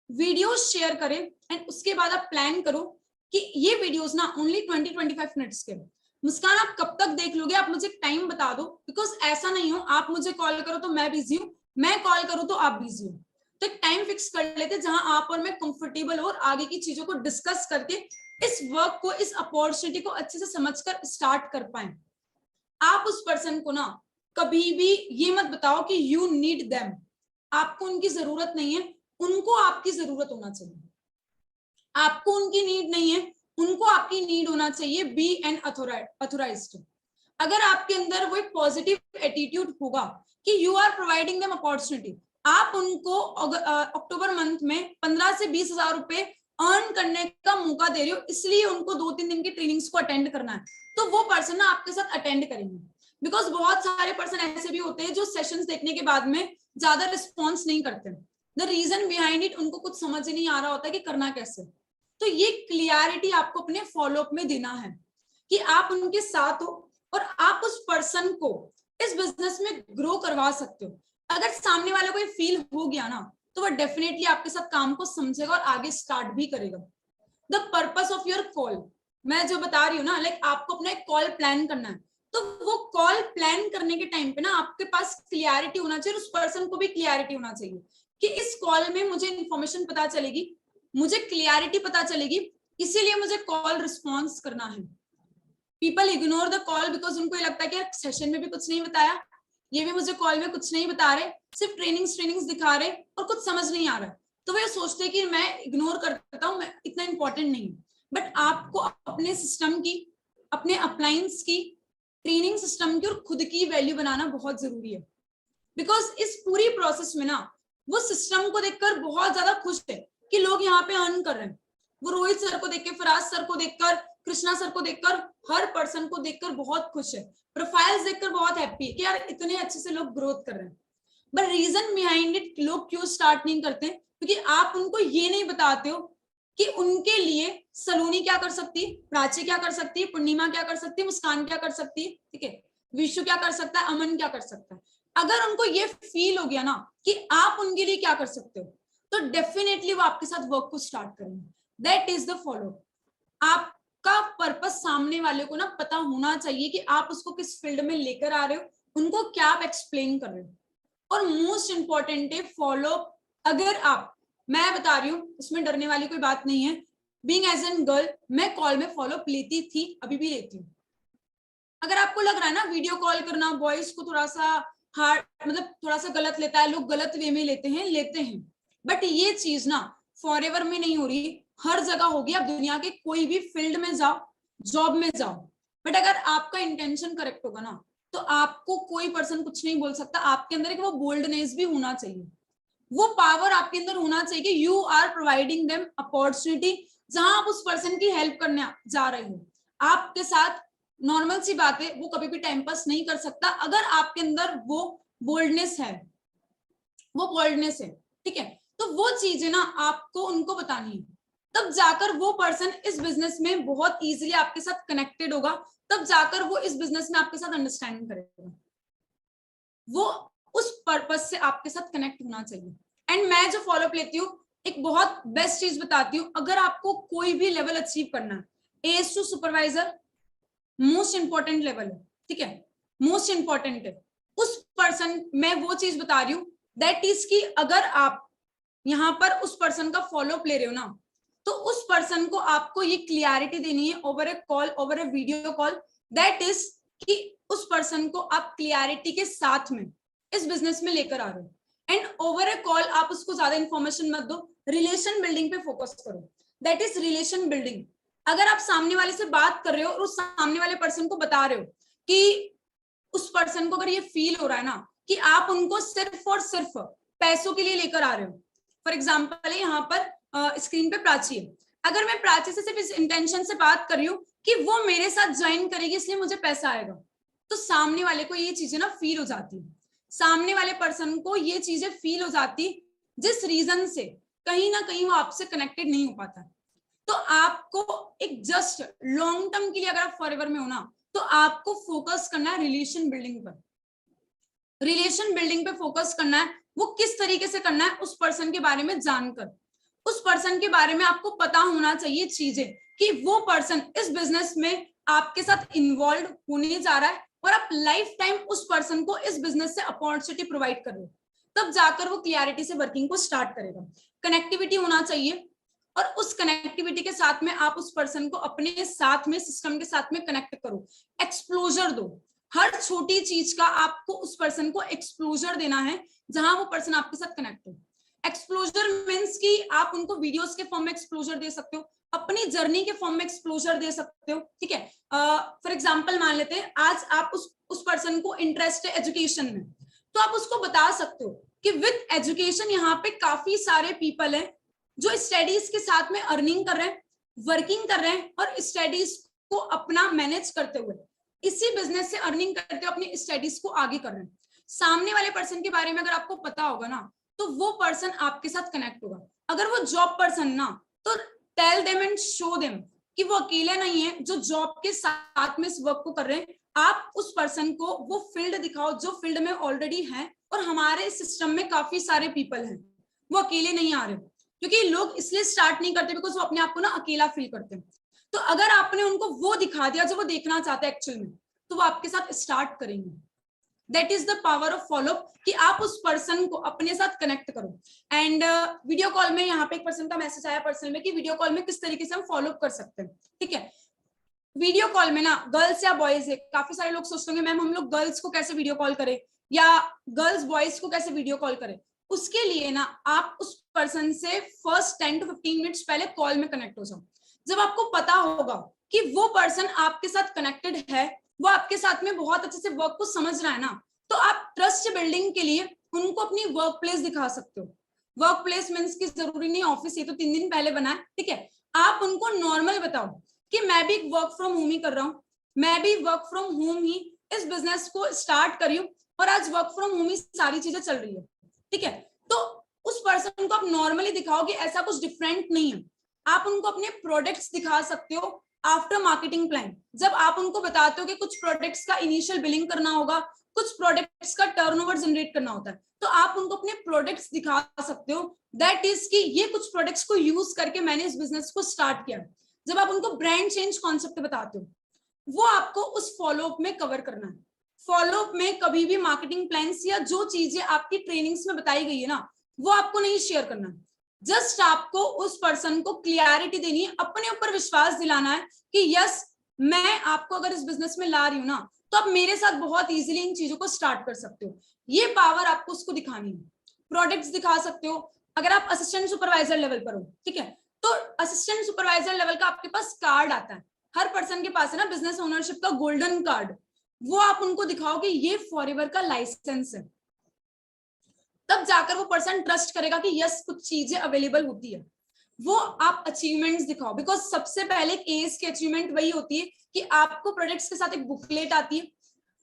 वीडियो शेयर करें, एंड उसके बाद आप प्लान करो कि ये वीडियोस ना ओनली 20-25 मिनट्स के। मुस्कान, आप कब तक देख लोगे? आप मुझे टाइम बता दो, बिकॉज ऐसा नहीं हो आप मुझे कॉल करो तो मैं बिजी हूँ, मैं कॉल करूँ तो आप बिजी हो। तो एक टाइम फिक्स कर लेते जहां आप और मैं कंफर्टेबल हो और आगे की चीजों को डिस्कस करके इस वर्क को, इस अपॉर्चुनिटी को अच्छे से समझकर स्टार्ट कर पाए। आप उस पर्सन को ना कभी भी ये मत बताओ कि यू नीड देम, आपको उनकी जरूरत नहीं है, उनको आपकी जरूरत होना चाहिए। आपको उनकी नीड नहीं है, उनको आपकी नीड होना चाहिए। Be an authorized. अगर आपके अंदर वो एक पॉजिटिव एटीट्यूड होगा कि you are providing them opportunity, आप उनको अक्टूबर मंथ में 15 से 20 हजार रुपए अर्न करने का मौका दे रहे हो, इसलिए उनको 2-3 दिन की ट्रेनिंग्स को अटेंड करना है, तो वो पर्सन ना आपके साथ अटेंड करेंगे। बिकॉज बहुत सारे पर्सन ऐसे भी होते हैं जो सेशंस देखने के बाद में ज्यादा रिस्पॉन्स नहीं करते। द रीजन बिहाइंड इट, उनको कुछ समझ ही नहीं आ रहा होता कि करना कैसे। तो ये क्लियरिटी आपको अपने फॉलोअप में देना है कि आप उनके साथ हो और आप उस पर्सन को इस बिजनेस में ग्रो करवा सकते हो। अगर सामने वाले को फील हो गया ना तो वो डेफिनेटली आपके साथ काम को समझेगा और आगे स्टार्ट भी करेगा। The purpose of your call, मैं जो बता रही हूँ ना, लाइक आपको अपना एक कॉल प्लान करना है, तो वो कॉल प्लान करने के टाइम पे ना आपके पास क्लियरिटी होना चाहिए, उस पर्सन को भी क्लियरिटी होना चाहिए कि इस कॉल में मुझे इंफॉर्मेशन पता चलेगी, मुझे क्लियरिटी पता चलेगी, इसीलिए मुझे कॉल रिस्पॉन्स करना है। People ignore the call because उनको ये लगता है कि यार सेशन में भी कुछ नहीं बताया, ये भी मुझे कॉल में कुछ नहीं बता रहे, सिर्फ ट्रेनिंग्स दिखा रहे और कुछ समझ नहीं आ रहा, तो वे सोचते हैं कि मैं इग्नोर कर देता हूँ, मैं इतना इंपॉर्टेंट नहीं हूँ। बट आपको अपने सिस्टम की, अपने अप्लायंस की, ट्रेनिंग सिस्टम की और खुद की वैल्यू बनाना बहुत जरूरी है। बिकॉज इस पूरी प्रोसेस में ना वो सिस्टम को देखकर बहुत ज्यादा खुश है कि लोग यहाँ पे अर्न कर रहे हैं। वो रोहित सर को देखकर, फराज सर को देखकर, कृष्णा सर को देखकर, हर पर्सन को देखकर बहुत खुश है, प्रोफाइल्स देखकर बहुत हैप्पी है कि यार इतने अच्छे से लोग ग्रोथ कर रहे हैं। बट रीजन बिहाइंड इट लोग क्यों स्टार्ट नहीं करते, क्योंकि आप उनको ये नहीं बताते हो कि उनके लिए सलोनी क्या कर सकती है, प्राची क्या कर सकती है, पूर्णिमा क्या कर सकती है, मुस्कान क्या कर सकती है, ठीक है, विशु क्या कर सकता है, अमन क्या कर सकता है। अगर उनको ये फील हो गया ना कि आप उनके लिए क्या कर सकते हो, तो डेफिनेटली वो आपके साथ वर्क को स्टार्ट करेंगे। That is the follow. आपका पर्पस सामने वाले को ना पता होना चाहिए कि आप उसको किस फील्ड में लेकर आ रहे हो, उनको क्या आप एक्सप्लेन कर रहे हो। और मोस्ट इंपॉर्टेंट है फॉलो। अगर आप, मैं बता रही हूँ, इसमें डरने वाली कोई बात नहीं है। बीइंग एज एन गर्ल मैं कॉल में फॉलो अप लेती थी, अभी भी लेती हूँ। अगर आपको लग रहा है ना वीडियो कॉल करना बॉयज को थोड़ा सा हार्ड, मतलब थोड़ा सा गलत लेता है, लोग गलत वे में लेते हैं, बट ये चीज ना फॉरएवर में नहीं हो रही, हर जगह होगी। आप दुनिया के कोई भी फील्ड में जाओ, जॉब में जाओ, बट अगर आपका इंटेंशन करेक्ट होगा ना तो आपको कोई पर्सन कुछ नहीं बोल सकता। आपके अंदर एक वो बोल्डनेस भी होना चाहिए, वो पावर आपके अंदर होना चाहिए कि you are providing them opportunity. जहां आप उस पर्सन की हेल्प करने जा रहे हो, आपके साथ नॉर्मल सी बात है, वो कभी भी टाइम पास नहीं कर सकता अगर आपके अंदर वो बोल्डनेस है, ठीक है। तो वो चीजें ना आपको उनको बतानी है, तब जाकर वो पर्सन इस बिजनेस में बहुत इजीली आपके साथ कनेक्टेड होगा, तब जाकर वो इस बिजनेस में आपके साथ अंडरस्टैंडिंग करेगा। वो उस पर्पस से आपके साथ कनेक्ट होना चाहिए। एंड मैं जो फॉलोअप लेती हूँ, एक बहुत बेस्ट चीज बताती हूँ, अगर आपको कोई भी लेवल अचीव करना है, as to supervisor most important level है, ठीक है, मोस्ट इंपॉर्टेंट है। उस पर्सन, मैं वो चीज बता रही हूँ दैट इज की अगर आप यहाँ पर उस पर्सन का फॉलोअप ले रहे हो ना, तो उस पर्सन को आपको ये क्लियरिटी देनी है over A call, over A video call, that is कि उस पर्सन को आप क्लियरिटी के साथ में इस बिजनेस में लेकर आ रहे हो। एंड ओवर ए कॉल आप उसको ज्यादा इंफॉर्मेशन मत दो, रिलेशन बिल्डिंग पे फोकस करो, दैट इज रिलेशन बिल्डिंग। अगर आप सामने वाले से बात कर रहे हो और उस सामने वाले पर्सन को बता रहे हो कि उस पर्सन को अगर ये फील हो रहा है ना कि आप उनको सिर्फ और सिर्फ पैसों के लिए लेकर आ रहे हो, फॉर एग्जाम्पल है यहाँ पर स्क्रीन पे प्राची है, अगर मैं प्राची से सिर्फ इस इंटेंशन से बात कर रही हूँ कि वो मेरे साथ ज्वाइन करेगी इसलिए मुझे पैसा आएगा, तो सामने वाले को ये चीजें ना फील हो जाती है, सामने वाले पर्सन को ये चीजें फील हो जाती, जिस रीजन से कहीं ना कहीं वो आपसे कनेक्टेड नहीं हो पाता। तो आपको एक जस्ट लॉन्ग टर्म के लिए अगर आप फॉरएवर में हो ना, तो आपको फोकस करना है रिलेशन बिल्डिंग पर, रिलेशन बिल्डिंग पे फोकस करना है। वो किस तरीके से करना है, उस पर्सन के बारे में जानकर, उस पर्सन के बारे में आपको पता होना चाहिए चीजें कि वो पर्सन इस बिजनेस में आपके साथ इन्वॉल्व होने जा रहा है और आप लाइफ टाइम उस पर्सन को इस बिजनेस से अपॉर्चुनिटी प्रोवाइड कर रहे हो, तब जाकर वो क्लियरिटी से वर्किंग को स्टार्ट करेगा। कनेक्टिविटी होना चाहिए और उस कनेक्टिविटी के साथ में आप उस पर्सन को अपने साथ में, सिस्टम के साथ में कनेक्ट करो, एक्सप्लोजर दो। हर छोटी चीज का आपको उस पर्सन को एक्सप्लोजर देना है जहां वो पर्सन आपके साथ कनेक्ट हो। एक्सप्लोजर मींस कि आप उनको वीडियोस के फॉर्म में एक्सप्लोजर दे सकते हो, अपनी जर्नी के फॉर्म में एक्सप्लोजर दे सकते हो, ठीक है। फॉर एग्जांपल मान लेते हैं आज आप उस पर्सन को इंटरेस्ट है एजुकेशन में, तो आप उसको बता सकते हो कि विद एजुकेशन यहाँ पे काफी सारे पीपल हैं जो स्टडीज के साथ में अर्निंग कर रहे हैं, वर्किंग कर रहे हैं और स्टडीज को अपना मैनेज करते हुए, इसी बिजनेस से अर्निंग करते हुए अपनी स्टडीज को आगे कर रहे हैं। सामने वाले पर्सन के बारे में अगर आपको पता होगा ना, तो वो पर्सन आपके साथ कनेक्ट होगा। अगर वो जॉब पर्सन ना, तो tell them and show them कि वो अकेले नहीं है जो जॉब के साथ में इस वर्क को कर रहे हैं। आप उस पर्सन को वो फील्ड दिखाओ जो फील्ड में ऑलरेडी है, और हमारे सिस्टम में काफी सारे पीपल हैं वो अकेले नहीं आ रहे, क्योंकि लोग इसलिए स्टार्ट नहीं करते बिकॉज वो अपने आप को ना अकेला फील करते हैं। तो अगर आपने उनको वो दिखा दिया जो वो देखना चाहते हैं एक्चुअल में, तो वो आपके साथ स्टार्ट करेंगे। That is the power of follow, कि आप उस पर्सन को अपने साथ कनेक्ट करो। एंड वीडियो कॉल में, यहाँ पे एक पर्सन का मैसेज आया पर्सनल में कि वीडियो कॉल में किस तरीके से हम फॉलो कर सकते हैं। ठीक है, वीडियो कॉल में ना गर्ल्स या बॉयज है, काफी सारे लोग सोचते होंगे मैम हम लोग गर्ल्स को कैसे वीडियो कॉल करें या गर्ल्स बॉयज को कैसे वीडियो कॉल करें। उसके लिए ना आप उस पर्सन से फर्स्ट 10 to 15 मिनट्स पहले कॉल में कनेक्ट हो जाओ। जब आपको पता होगा कि वो पर्सन आपके साथ कनेक्टेड है, वो आपके साथ में बहुत अच्छे से वर्क को समझ रहा है ना, तो आप ट्रस्ट बिल्डिंग के लिए उनको अपनी वर्क प्लेस दिखा सकते हो। वर्क प्लेस मीन्स की जरूरी नहीं ऑफिस, ये तो 3 दिन पहले बना है। ठीक है, आप उनको नॉर्मल बताओ कि मैं भी वर्क फ्रॉम होम ही कर रहा हूँ, मैं भी वर्क फ्रॉम होम ही इस बिजनेस को स्टार्ट करी हूँ और आज वर्क फ्रॉम होम ही सारी चीजें चल रही है। ठीक है, तो उस पर्सन को आप नॉर्मली दिखाओ कि ऐसा कुछ डिफरेंट नहीं है। आप उनको अपने प्रोडक्ट्स दिखा सकते हो आफ्टर मार्केटिंग प्लान। जब आप उनको बताते हो कि कुछ प्रोडक्ट्स का इनिशियल बिलिंग करना होगा, कुछ प्रोडक्ट्स का टर्नओवर जनरेट करना होता है, तो आप उनको अपने प्रोडक्ट्स दिखा सकते हो। दैट इज कि ये कुछ प्रोडक्ट्स को यूज करके मैंने इस बिजनेस को स्टार्ट किया। जब आप उनको ब्रांड चेंज कॉन्सेप्ट बताते हो, वो आपको उस फॉलोअप में कवर करना है। फॉलोअप में कभी भी मार्केटिंग प्लान्स या जो चीजें आपकी ट्रेनिंग्स में बताई गई है ना, वो आपको नहीं शेयर करना है। जस्ट आपको उस पर्सन को क्लियरिटी देनी है, अपने ऊपर विश्वास दिलाना है कि यस, मैं आपको अगर इस बिजनेस में ला रही हूँ ना, तो आप मेरे साथ बहुत इजीली इन चीजों को स्टार्ट कर सकते हो। ये पावर आपको उसको दिखानी है। प्रोडक्ट्स दिखा सकते हो। अगर आप असिस्टेंट सुपरवाइजर लेवल पर हो, ठीक है, तो असिस्टेंट सुपरवाइजर लेवल का आपके पास कार्ड आता है, हर पर्सन के पास है ना बिजनेस ओनरशिप का गोल्डन कार्ड। वो आप उनको दिखाओ कि ये फॉरएवर का लाइसेंस है, तब जाकर वो पर्सन ट्रस्ट करेगा कि यस कुछ चीजें अवेलेबल होती है। वो आप अचीवमेंट्स दिखाओ, बिकॉज सबसे पहले एज की अचीवमेंट वही होती है कि आपको प्रोडक्ट्स के साथ एक बुकलेट आती है,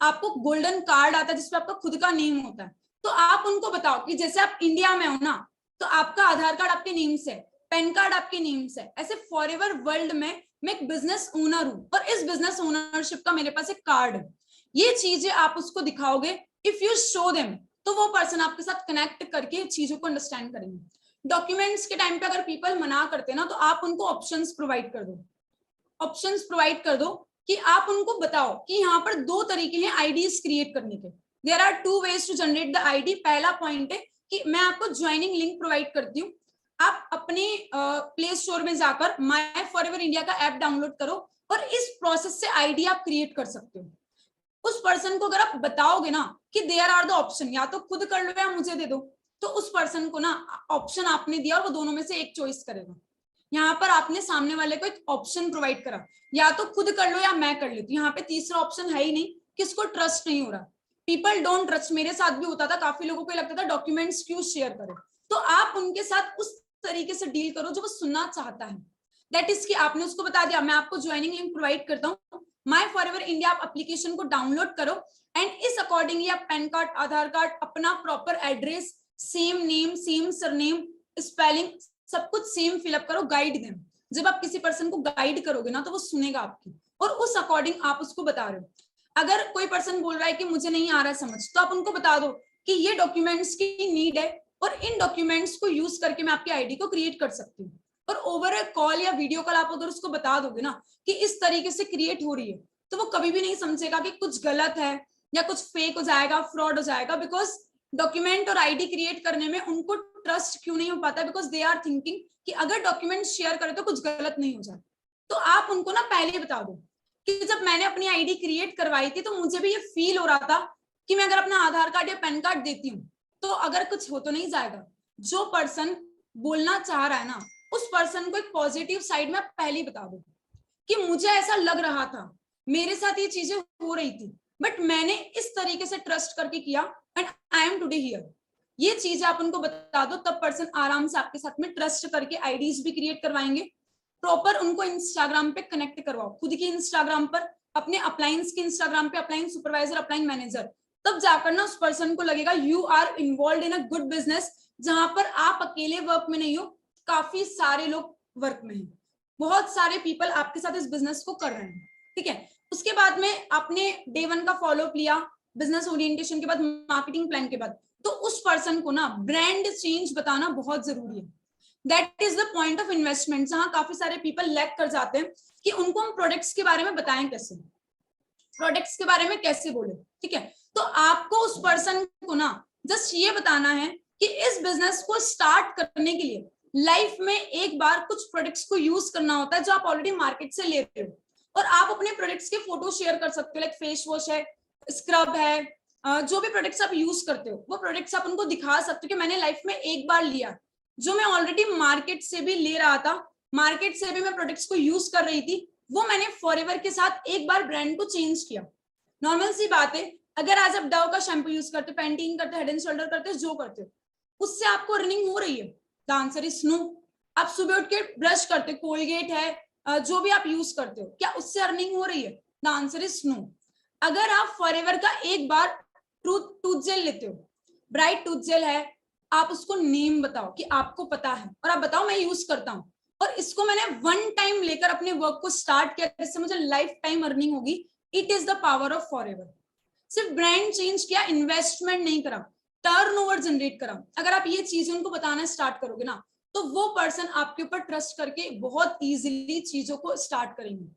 आपको गोल्डन कार्ड आता है जिसपे आपका खुद का नेम होता है। तो आप उनको बताओ कि जैसे आप इंडिया में हो ना, तो आपका आधार कार्ड आपके नेम से, पैन कार्ड आपके नेम से, ऐसे फॉरएवर वर्ल्ड में मैं एक बिजनेस ओनर हूं और इस बिजनेस ओनरशिप का मेरे पास एक कार्ड है। ये चीजें आप उसको दिखाओगे, इफ यू शो देम, तो वो पर्सन आपके साथ कनेक्ट करके चीजों को अंडरस्टैंड करेंगे। डॉक्यूमेंट्स के टाइम पे अगर पीपल मना करते हैं ना, तो आप उनको ऑप्शंस प्रोवाइड कर दो। ऑप्शंस प्रोवाइड कर दो कि आप उनको बताओ कि यहाँ पर 2 तरीके हैं आईडीज क्रिएट करने के। There are 2 ways to generate the ID. पहला पॉइंट है कि मैं आपको ज्वाइनिंग लिंक प्रोवाइड करती हूँ, आप अपने प्ले स्टोर में जाकर माय फॉरएवर इंडिया का ऐप डाउनलोड करो और इस प्रोसेस से आईडी आप क्रिएट कर सकते हो। उस पर्सन को अगर आप बताओगे ना कि देयर आर द ऑप्शन, या तो खुद कर लो या मुझे दे दो, तो उस पर्सन को ना ऑप्शन आपने दिया और वो दोनों में से एक चॉइस करेगा। यहाँ पर आपने सामने वाले को एक ऑप्शन प्रोवाइड करा, या तो खुद कर लो या मैं कर लेती हूँ। यहाँ पे तीसरा ऑप्शन है ही नहीं, किसको ट्रस्ट नहीं हो रहा। People don't trust. मेरे साथ भी होता था, काफी लोगों को लगता था डॉक्यूमेंट्स क्यों शेयर करें। तो आप उनके साथ उस तरीके से डील करो जो वो सुनना चाहता है। दैट इज कि आपने उसको बता दिया मैं आपको ज्वाइनिंग लिंक प्रोवाइड करता हूँ, माय फॉरएवर इंडिया आप एप्लीकेशन को डाउनलोड करो एंड इस अकॉर्डिंगली आप पैन कार्ड, आधार कार्ड, अपना proper address, same name, same surname, spelling, सब कुछ सेम फिलअप करो, गाइड देम। जब आप किसी पर्सन को गाइड करोगे ना, तो वो सुनेगा आपकी और उस अकॉर्डिंग आप उसको बता रहे हो। अगर कोई पर्सन बोल रहा है कि मुझे नहीं आ रहा समझ, तो आप उनको बता दो कि ये डॉक्यूमेंट्स की नीड है और इन डॉक्यूमेंट्स को यूज करके मैं आपकी आईडी को क्रिएट कर सकती हूँ। और ओवर अ कॉल या वीडियो कॉल आप अगर उसको बता दोगे ना कि इस तरीके से क्रिएट हो रही है, तो वो कभी भी नहीं समझेगा कि कुछ गलत है या कुछ फेक हो जाएगा, फ्रॉड हो जाएगा। बिकॉज डॉक्यूमेंट और आईडी क्रिएट करने में उनको ट्रस्ट क्यों नहीं हो पाता, बिकॉज दे आर थिंकिंग कि अगर डॉक्यूमेंट शेयर करें तो कुछ गलत नहीं हो जाए। तो आप उनको ना पहले बता दो कि जब मैंने अपनी आईडी क्रिएट करवाई थी, तो मुझे भी ये फील हो रहा था कि मैं अगर अपना आधार कार्ड या पैन कार्ड देती हूँ तो अगर कुछ हो तो नहीं जाएगा। जो पर्सन बोलना चाह रहा है ना, उस पर्सन को एक पॉजिटिव साइड में पहले बता दो कि मुझे ऐसा लग रहा था, मेरे साथ ये चीजें हो रही थी, बट मैंने इस तरीके से ट्रस्ट करके किया and I M today here. ये चीज आप उनको बता दो, तब पर्सन आराम से आपके साथ में ट्रस्ट करके आईडीज भी क्रिएट करवाएंगे। प्रॉपर उनको इंस्टाग्राम पे कनेक्ट करवाओ, खुद की इंस्टाग्राम पर, अपने अप्लायंस के इंस्टाग्राम पे, अप्लायंस सुपरवाइजर, अप्लायंस मैनेजर। तब जाकर ना उस पर्सन को लगेगा you are involve in a good business, जहां पर आप अकेले वर्क में नहीं हो, काफी सारे लोग वर्क में हैं, बहुत सारे पीपल आपके साथ इस बिजनेस को कर रहे हैं। ठीक है, उसके बाद में आपने डे 1 का फॉलोअप लिया, बिजनेस ओरिएंटेशन के बाद, मार्केटिंग प्लान के बाद, तो उस पर्सन को ना ब्रांड चेंज बताना बहुत जरूरी है। That is the point of investment, जहां काफी सारे पीपल लैक कर जाते हैं कि उनको हम प्रोडक्ट्स के बारे में बताएं कैसे, प्रोडक्ट्स के बारे में कैसे बोले। ठीक है, तो आपको उस पर्सन को ना जस्ट ये बताना है कि इस बिजनेस को स्टार्ट करने के लिए लाइफ में एक बार कुछ प्रोडक्ट्स को यूज करना होता है जो आप ऑलरेडी मार्केट से ले रहे हो, और आप अपने प्रोडक्ट्स के फोटो शेयर कर सकते हो, लाइक फेस वॉश है, स्क्रब है, जो भी प्रोडक्ट्स आप यूज करते हो वो प्रोडक्ट्स आप उनको दिखा सकते हो कि मैंने लाइफ में एक बार लिया, जो मैं ऑलरेडी मार्केट से भी ले रहा था, मार्केट से भी मैं प्रोडक्ट्स को यूज कर रही थी, वो मैंने फॉरएवर के साथ एक बार ब्रांड को चेंज किया। नॉर्मल सी बात है, अगर आज आप डव का शैम्पू यूज करते हो, पैंटीन करते हो, हेड एंड शोल्डर करते हो, जो करते हो, उससे आपको अर्निंग हो रही है? The answer is no. आप सुबह उठ के ब्रश करते हो, कोलगेट है, जो भी आप यूज करते हो, क्या उससे अर्निंग हो रही है? The answer is no. अगर आप फॉरएवर का एक बार टूथ जेल लेते हो, ब्राइट टूथ जेल है, आप उसको नेम बताओ कि आपको पता है, और आप बताओ मैं यूज करता हूँ, और इसको मैंने वन टाइम लेकर अपने वर्क को स्टार्ट किया, इससे मुझे लाइफ टाइम अर्निंग होगी। It is the power of forever. सिर्फ ब्रांड चेंज किया, इन्वेस्टमेंट नहीं करा, टर्नओवर जनरेट करा। अगर आप ये चीजें उनको बताना स्टार्ट करोगे ना, तो वो पर्सन आपके ऊपर ट्रस्ट करके बहुत इजीली चीजों को स्टार्ट करेंगे।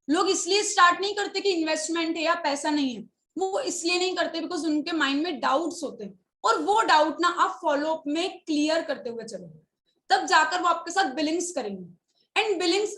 लोग इसलिए स्टार्ट नहीं करते कि इन्वेस्टमेंट है या पैसा नहीं है, वो इसलिए नहीं करते बिकॉज उनके माइंड में डाउट्स होते हैं, और वो डाउट ना आप फॉलो अप में क्लियर करते हुए चलो, तब जाकर वो आपके साथ बिलिंग्स करेंगे। एंड बिलिंग्स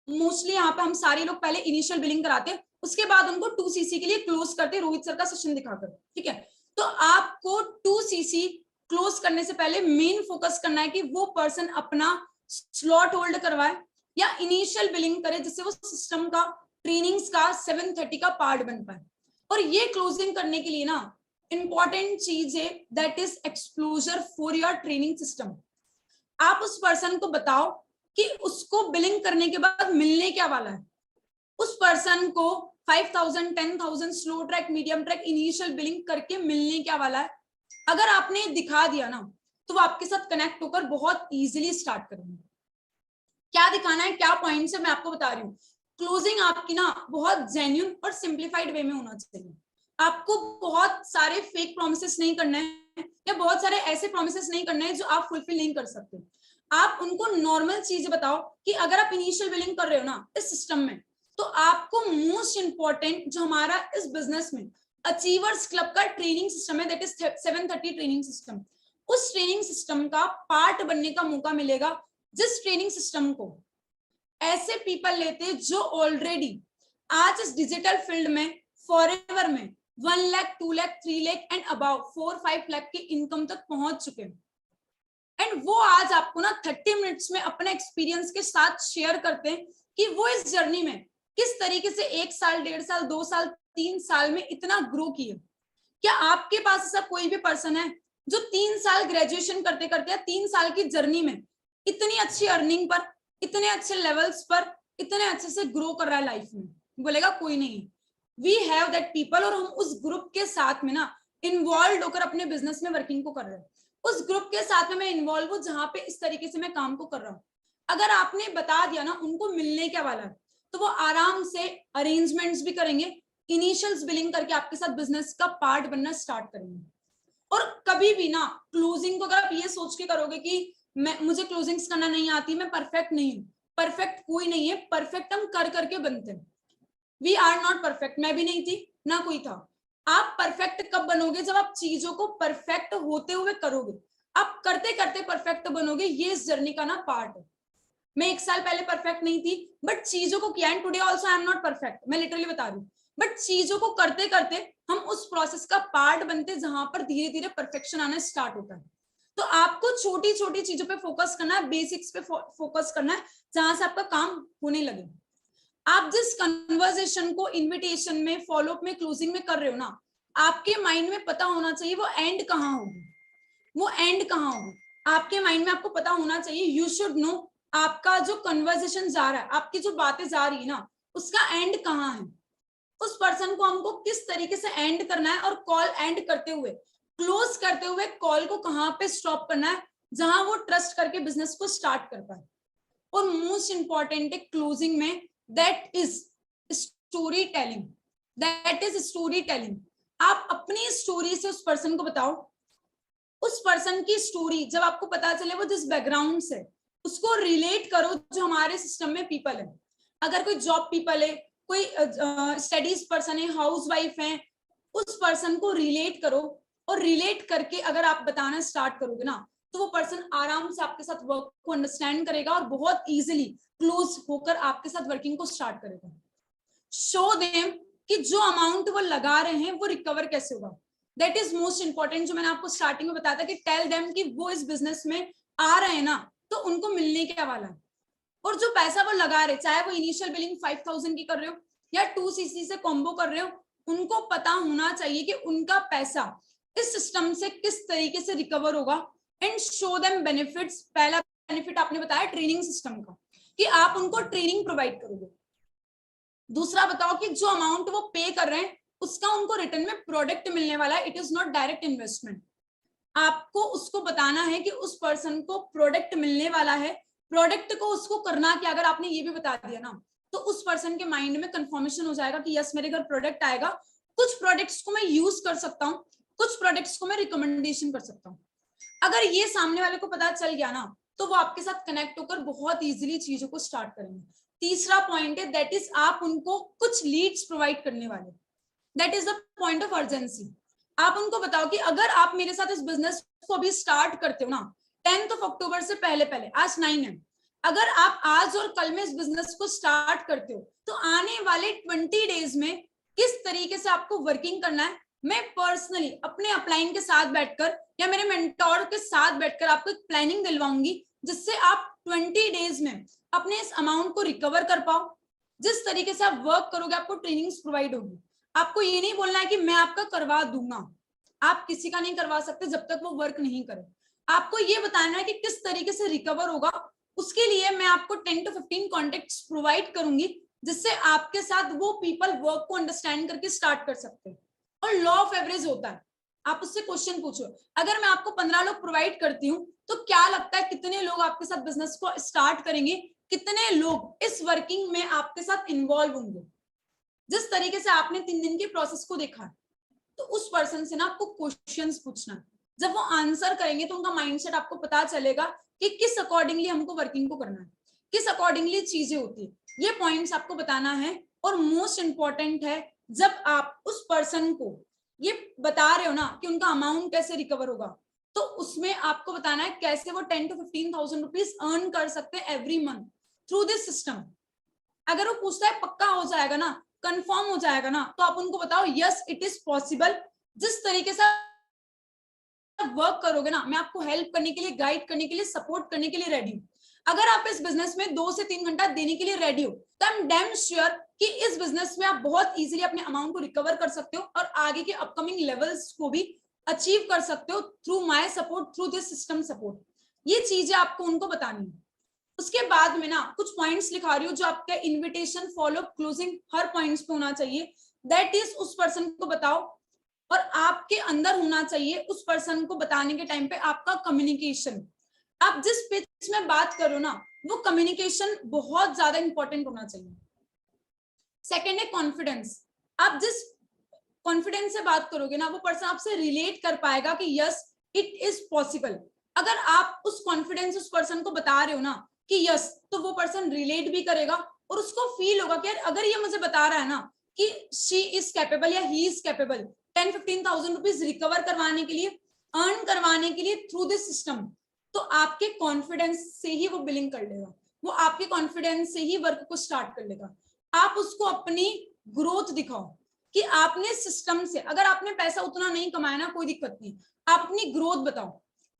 मोस्टली यहाँ पे हम सारे लोग पहले इनिशियल बिलिंग कराते हैं, उसके बाद उनको 2cc के लिए क्लोज करते हैं, रोहित सर का सेशन दिखाकर। ठीक है, तो आपको 2cc क्लोज करने से पहले मेन फोकस करना है कि वो पर्सन अपना स्लॉट होल्ड करवाए या इनिशियल बिलिंग करे, जिससे वो सिस्टम का, ट्रेनिंग्स का 730 का पार्ट बन पाए। और ये क्लोजिंग करने के लिए ना इंपॉर्टेंट चीज है, that is exposure for your training system. आप उस पर्सन को बताओ कि उसको बिलिंग करने के बाद मिलने क्या वाला है। उस पर्सन को 5000, 10,000 slow track, medium track, initial billing करके मिलने क्या वाला है। अगर आपने दिखा दिया ना, तो वो आपके साथ कनेक्ट होकर बहुत इजीली स्टार्ट करेंगे। क्या दिखाना है, क्या पॉइंट्स है, मैं आपको बता रही हूँ। क्लोजिंग आपकी ना बहुत जेन्युइन और सिंप्लीफाइड वे में होना चाहिए। आपको बहुत सारे फेक प्रोमिसेस नहीं करने हैं, या बहुत सारे ऐसे प्रोमिसेस नहीं करने हैं जो आप फुलफिल नहीं कर सकते। आप उनको नॉर्मल चीज बताओ कि अगर आप इनिशियल बिलिंग कर रहे हो ना इस सिस्टम में, तो आपको मोस्ट इंपॉर्टेंट जो हमारा इस बिजनेस में अचीवर्स क्लब का ट्रेनिंग सिस्टम है, दैट इज 730 ट्रेनिंग सिस्टम, उस ट्रेनिंग सिस्टम का पार्ट बनने का मौका मिलेगा, जिस ट्रेनिंग सिस्टम को ऐसे पीपल लेते जो ऑलरेडी आज इस डिजिटल फील्ड में फॉरएवर में 1 लाख, 2 लाख, 3 लाख एंड अबाउ 4-5 लाख की इनकम तक पहुंच चुके हैं। एंड वो आज आपको ना 30 मिनट्स में अपने एक्सपीरियंस के साथ शेयर करते हैं कि वो इस जर्नी में किस तरीके से 1 साल, 1.5 साल, 2 साल, 3 साल में इतना ग्रो किए। क्या आपके पास ऐसा कोई भी पर्सन है जो 3 साल ग्रेजुएशन करते करते 3 साल की जर्नी में इतनी अच्छी अर्निंग पर, इतने अच्छे लेवल्स पर, इतने अच्छे से ग्रो कर रहा है लाइफ में? बोलेगा कोई नहीं। वी हैव दैट पीपल, और हम उस ग्रुप के साथ में ना इन्वॉल्व होकर अपने बिजनेस में वर्किंग को कर रहे हैं। उस ग्रुप के साथ में मैं इन्वॉल्व हूँ जहां पे इस तरीके से मैं काम को कर रहा हूँ। अगर आपने बता दिया ना उनको मिलने क्या वाला है, तो वो आराम से अरेंजमेंट्स भी करेंगे, इनिशियल्स बिलिंग करके आपके साथ बिजनेस का पार्ट बनना स्टार्ट करेंगे। और कभी भी ना क्लोजिंग को अगर आप ये सोच के करोगे कि मुझे क्लोजिंग्स करना नहीं आती, मैं परफेक्ट नहीं हूँ, परफेक्ट कोई नहीं है, परफेक्ट हम कर करके बनते हैं। वी आर नॉट परफेक्ट, मैं भी नहीं थी ना कोई था। आप परफेक्ट कब बनोगे? जब आप चीजों को परफेक्ट होते हुए करोगे, आप करते करते परफेक्ट बनोगे। ये इस जर्नी का ना पार्ट है। मैं 1 साल पहले परफेक्ट नहीं थी, बट चीजों को किया, and today also I am not perfect, मैं लिटरली बता रही हूँ, बट चीजों को करते करते हम उस प्रोसेस का पार्ट बनते, जहां पर धीरे धीरे परफेक्शन आना स्टार्ट होता है। तो आपको छोटी छोटी चीजों पे फोकस करना है, बेसिक्स पे फोकस करना है, जहां से आपका काम होने लगे। आप जिस कन्वर्सेशन को इनविटेशन में, फॉलोअप में, क्लोजिंग में कर रहे हो ना, आपके माइंड में पता होना चाहिए वो एंड कहाँ होगी, वो एंड कहाँ होगी। आपके माइंड में आपको पता होना चाहिए, यू शुड नो आपका जो कन्वर्सेशन जा रहा है, आपकी जो बातें जा रही है ना, उसका एंड कहाँ है। उस पर्सन को हमको किस तरीके से एंड करना है, और कॉल एंड करते हुए, क्लोज करते हुए कॉल को कहाँ पे स्टॉप करना है, जहां वो ट्रस्ट करके बिजनेस को स्टार्ट कर पाए। और मोस्ट इंपॉर्टेंट है क्लोजिंग में, that is story telling, that is story telling. आप अपनी स्टोरी से उस पर्सन को बताओ उस पर्सन की स्टोरी जब आपको पता चले वो जिस बैकग्राउंड से, उसको रिलेट करो जो हमारे सिस्टम में पीपल है। अगर कोई जॉब पीपल है, कोई स्टडीज पर्सन है, हाउस वाइफ है, उस पर्सन को रिलेट करो, और रिलेट करके अगर आप बताना स्टार्ट करोगे ना, तो वो पर्सन आराम से आपके साथ वर्क को अंडरस्टैंड करेगा और बहुत इजीली क्लोज होकर आपके साथ वर्किंग को स्टार्ट करेगा। शो देम कि जो अमाउंट वो लगा रहे हैं वो रिकवर कैसे होगा। दैट इज मोस्ट इंपॉर्टेंट, जो मैंने आपको स्टार्टिंग में बताया था कि टेल देम कि वो इस बिजनेस में आ रहे हैं ना, तो उनको मिलने क्या वाला है, और जो पैसा वो लगा रहे, चाहे वो इनिशियल बिलिंग 5000 की कर रहे हो या 2cc से कॉम्बो कर रहे हो, उनको पता होना चाहिए कि उनका पैसा इस सिस्टम से किस तरीके से रिकवर होगा। And show them benefits. पहला बेनिफिट आपने बताया ट्रेनिंग सिस्टम का, कि आप उनको ट्रेनिंग प्रोवाइड करोगे। दूसरा बताओ कि जो अमाउंट वो पे कर रहे हैं उसका उनको रिटर्न में प्रोडक्ट मिलने वाला है, it is not direct investment. आपको उसको बताना है कि उस पर्सन को प्रोडक्ट मिलने वाला है, प्रोडक्ट को उसको करना क्या। अगर आपने ये भी बता दिया ना, तो उस पर्सन के माइंड में कंफर्मेशन हो जाएगा कि यस मेरे घर प्रोडक्ट आएगा, कुछ प्रोडक्ट्स को मैं यूज कर सकता हूँ, कुछ प्रोडक्ट्स को मैं रिकमेंडेशन कर सकता हूँ। अगर ये सामने वाले को पता चल गया ना, तो वो आपके साथ कनेक्ट होकर बहुत इजीली चीजों को स्टार्ट करेंगे। तीसरा पॉइंट है दैट इज आप उनको कुछ लीड्स प्रोवाइड करने वाले, that is the point of urgency. आप उनको बताओ कि अगर आप मेरे साथ इस बिजनेस को अभी स्टार्ट करते हो ना 10 अक्टूबर से पहले पहले, आज 9 है, अगर आप आज और कल में इस बिजनेस को स्टार्ट करते हो, तो आने वाले 20 डेज में किस तरीके से आपको वर्किंग करना है, मैं पर्सनली अपने अपलाइन के साथ बैठकर या मेरे मेंटोर के साथ बैठकर आपको एक प्लानिंग दिलवाऊंगी, जिससे आप 20 डेज में अपने इस अमाउंट को रिकवर कर पाओ। जिस तरीके से आप वर्क करोगे आपको ट्रेनिंग्स प्रोवाइड होगी। आपको ये नहीं बोलना है कि मैं आपका करवा दूंगा, आप किसी का नहीं करवा सकते जब तक वो वर्क नहीं करे। आपको ये बताना है कि किस तरीके से रिकवर होगा, उसके लिए मैं आपको 10 to 15 कॉन्टेक्ट्स प्रोवाइड करूंगी, जिससे आपके साथ वो पीपल वर्क को अंडरस्टैंड करके स्टार्ट कर सकते हैं। और लॉ ऑफ एवरेज होता है, आप उससे क्वेश्चन पूछो, अगर मैं आपको 15 लोग प्रोवाइड करती हूँ तो क्या लगता है कितने लोग आपके साथ बिजनेस को स्टार्ट करेंगे, कितने लोग इस वर्किंग में आपके साथ इन्वॉल्व होंगे। जिस तरीके से आपने 3 दिन के प्रोसेस को देखा, तो उस पर्सन से ना आपको क्वेश्चंस पूछना। जब वो आंसर करेंगे तो उनका माइंडसेट आपको पता चलेगा कि किस अकॉर्डिंगली हमको वर्किंग को करना है, किस अकॉर्डिंगली चीजें होती है। ये पॉइंट्स आपको बताना है। और मोस्ट इंपॉर्टेंट है, जब आप उस पर्सन को ये बता रहे हो ना कि उनका अमाउंट कैसे रिकवर होगा, तो उसमें आपको बताना है कैसे वो 10 to 15,000 रुपीज अर्न कर सकते हैं every month through this system. अगर वो पूछता है पक्का हो जाएगा ना, कंफर्म हो जाएगा ना, तो आप उनको बताओ यस इट इज पॉसिबल। जिस तरीके से वर्क करोगे ना, मैं आपको हेल्प करने के लिए, गाइड करने के लिए, सपोर्ट करने के लिए रेडी हूँ। अगर आप इस बिजनेस में 2 से 3 घंटा देने के लिए रेडी हो, तो आई एम डैम श्योर कि इस बिजनेस में आप बहुत इजीली अपने अमाउंट को रिकवर कर सकते हो और आगे के अपकमिंग लेवल्स को भी अचीव कर सकते हो through my support, through this system support. ये चीजें आपको उनको बतानी है। उसके बाद में ना कुछ पॉइंट्स लिखा रही हूँ जो आपका इनविटेशन, फॉलो, क्लोजिंग हर पॉइंट्स पे होना चाहिए। दैट इज उस पर्सन को बताओ, और आपके अंदर होना चाहिए उस पर्सन को बताने के टाइम पे आपका कम्युनिकेशन। आप जिस पिच में बात करो ना, वो कम्युनिकेशन बहुत ज्यादा इंपॉर्टेंट होना चाहिए। सेकेंड है कॉन्फिडेंस। आप जिस कॉन्फिडेंस से बात करोगे ना, वो पर्सन आपसे रिलेट कर पाएगा कि यस इट इज पॉसिबल। अगर आप उस कॉन्फिडेंस उस पर्सन को बता रहे हो ना कि यस, तो वो पर्सन रिलेट भी करेगा और उसको फील होगा कि यार अगर ये मुझे बता रहा है ना कि शी इज कैपेबल या he is capable 10-15,000 rupees recover करवाने के लिए, अर्न करवाने के लिए थ्रू दिस सिस्टम, तो आपके कॉन्फिडेंस से ही वो बिलिंग कर लेगा, वो आपके कॉन्फिडेंस से ही वर्क को स्टार्ट कर लेगा। आप उसको अपनी ग्रोथ दिखाओ कि आपने सिस्टम से, अगर आपने पैसा उतना नहीं कमाया ना कोई दिक्कत नहीं, आप अपनी ग्रोथ बताओ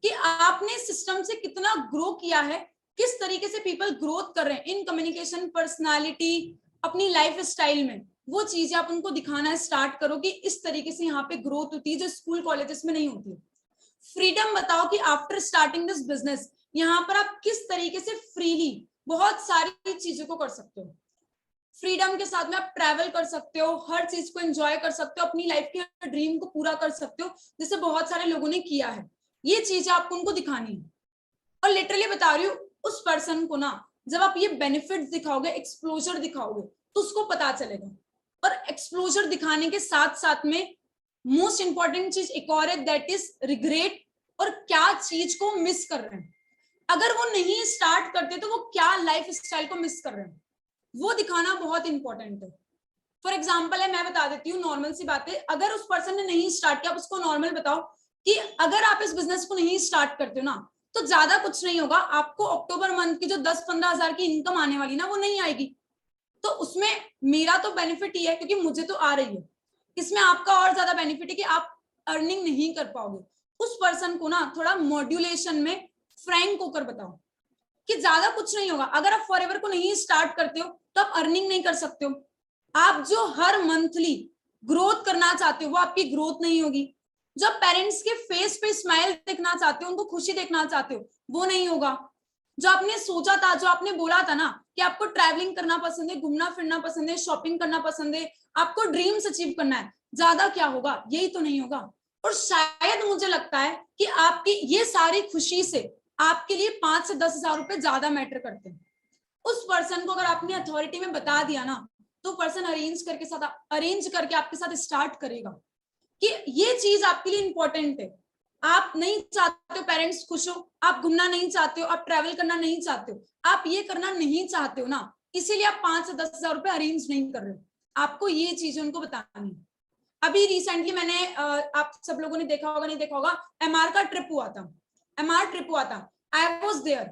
कि आपने सिस्टम से कितना ग्रो किया है, किस तरीके से पीपल ग्रोथ कर रहे हैं इन कम्युनिकेशन, पर्सनालिटी, अपनी लाइफ स्टाइल में। वो चीजें आप उनको दिखाना स्टार्ट करो कि इस तरीके से यहाँ पे ग्रोथ होती है जो स्कूल कॉलेजेस में नहीं होती है। फ्रीडम बताओ कि आफ्टर स्टार्टिंग दिस बिजनेस यहाँ पर आप किस तरीके से फ्रीली बहुत सारी चीजों को कर सकते हो। फ्रीडम के साथ में आप ट्रैवल कर सकते हो, हर चीज को एंजॉय कर सकते हो, अपनी लाइफ के ड्रीम को पूरा कर सकते हो, जैसे बहुत सारे लोगों ने किया है। ये चीजें आपको उनको दिखानी है। और लिटरली बता रही हूँ, उस पर्सन को ना जब आप ये बेनिफिट्स दिखाओगे, एक्सप्लोजर दिखाओगे, तो उसको पता चलेगा। और एक्सप्लोजर दिखाने के साथ साथ में मोस्ट इंपॉर्टेंट चीज एक और है, दैट इज रिग्रेट और क्या चीज को मिस कर रहे हैं। अगर वो नहीं स्टार्ट करते तो वो क्या लाइफ स्टाइल को मिस कर रहे हैं, वो दिखाना बहुत इंपॉर्टेंट है। फॉर एग्जाम्पल है, मैं बता देती हूँ, नॉर्मल सी बात है, अगर उस पर्सन ने नहीं स्टार्ट किया, आप उसको नॉर्मल बताओ कि अगर आप इस बिजनेस को नहीं स्टार्ट करते हो ना तो ज्यादा कुछ नहीं होगा, आपको अक्टूबर मंथ की जो 10-15 हजार की इनकम आने वाली ना वो नहीं आएगी। तो उसमें मेरा तो बेनिफिट ही है क्योंकि मुझे तो आ रही है, इसमें आपका और ज्यादा बेनिफिट है कि आप अर्निंग नहीं कर पाओगे। उस पर्सन को ना थोड़ा मॉड्यूलेशन में फ्रैंक होकर बताओ कि ज्यादा कुछ नहीं होगा, अगर आप फॉरएवर को नहीं स्टार्ट करते हो तो आप अर्निंग नहीं कर सकते हो। आप जो हर मंथली ग्रोथ करना चाहते हो वो आपकी ग्रोथ नहीं होगी। जो पेरेंट्स के फेस पे स्माइल देखना चाहते हो, उनको खुशी देखना चाहते हो, वो नहीं होगा। जो आपने सोचा था, जो आपने बोला था ना कि आपको ट्रैवलिंग करना पसंद है, घूमना फिरना पसंद है, शॉपिंग करना पसंद है, आपको ड्रीम्स अचीव करना है, ज्यादा क्या होगा, यही तो नहीं होगा। और शायद मुझे लगता है कि आपकी ये सारी खुशी से आपके लिए 5 से 10 हजार रुपए ज्यादा मैटर करते हैं। उस पर्सन को अगर आपने अथॉरिटी में बता दिया ना तो पर्सन अरेंज करके आपके साथ स्टार्ट करेगा कि ये चीज आपके लिए इंपॉर्टेंट है। आप नहीं चाहते हो पेरेंट्स खुश हो, आप घूमना नहीं चाहते हो, आप ट्रैवल करना नहीं चाहते हो, आप ये करना नहीं चाहते हो ना, इसीलिए आप 5 से 10 हजार रुपए अरेंज नहीं कर रहे हो। आपको ये चीजें उनको बतानी है। अभी रिसेंटली मैंने आप सब लोगों ने देखा होगा, नहीं देखा होगा, एमआर का ट्रिप हुआ था, एमआर ट्रिप हुआ था, आई वाज देयर।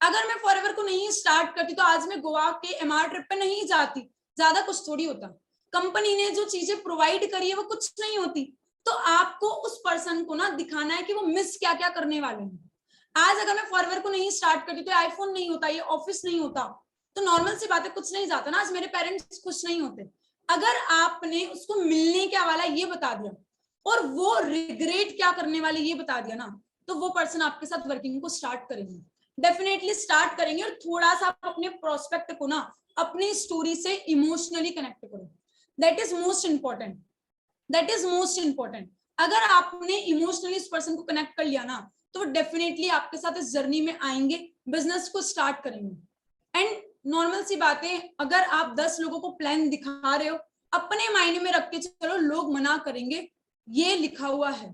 अगर मैं फॉरएवर को नहीं स्टार्ट करती तो आज मैं गोवा के एमआर ट्रिप पे नहीं जाती, ज्यादा कुछ थोड़ी होता। कंपनी ने जो चीजें प्रोवाइड करी है वो कुछ नहीं होती। तो आपको उस पर्सन को ना दिखाना है कि वो मिस क्या क्या करने वाले हैं। आज अगर मैं फॉरएवर को नहीं स्टार्ट करती तो आईफोन नहीं होता, ये ऑफिस नहीं होता, तो नॉर्मल सी बात है, कुछ नहीं जाता ना। आज मेरे पेरेंट्स खुश नहीं होते। अगर आपने उसको मिलने क्या वाला ये बता दिया और वो रिग्रेट क्या करने वाले ये बता दिया ना, तो वो पर्सन आपके साथ वर्किंग को स्टार्ट करेंगे, डेफिनेटली स्टार्ट करेंगे। और थोड़ा सा अपने प्रोस्पेक्ट को ना अपनी स्टोरी से इमोशनली कनेक्ट करो, that is most important, that is most important. अगर आपने इमोशनली इस पर्सन को कनेक्ट कर लिया ना तो वो डेफिनेटली आपके साथ इस जर्नी में आएंगे, बिजनेस को स्टार्ट करेंगे। एंड नॉर्मल सी बात है, अगर आप 10 लोगों को प्लान दिखा रहे हो, अपने मायने में रख के चलो, लोग मना करेंगे, ये लिखा हुआ है,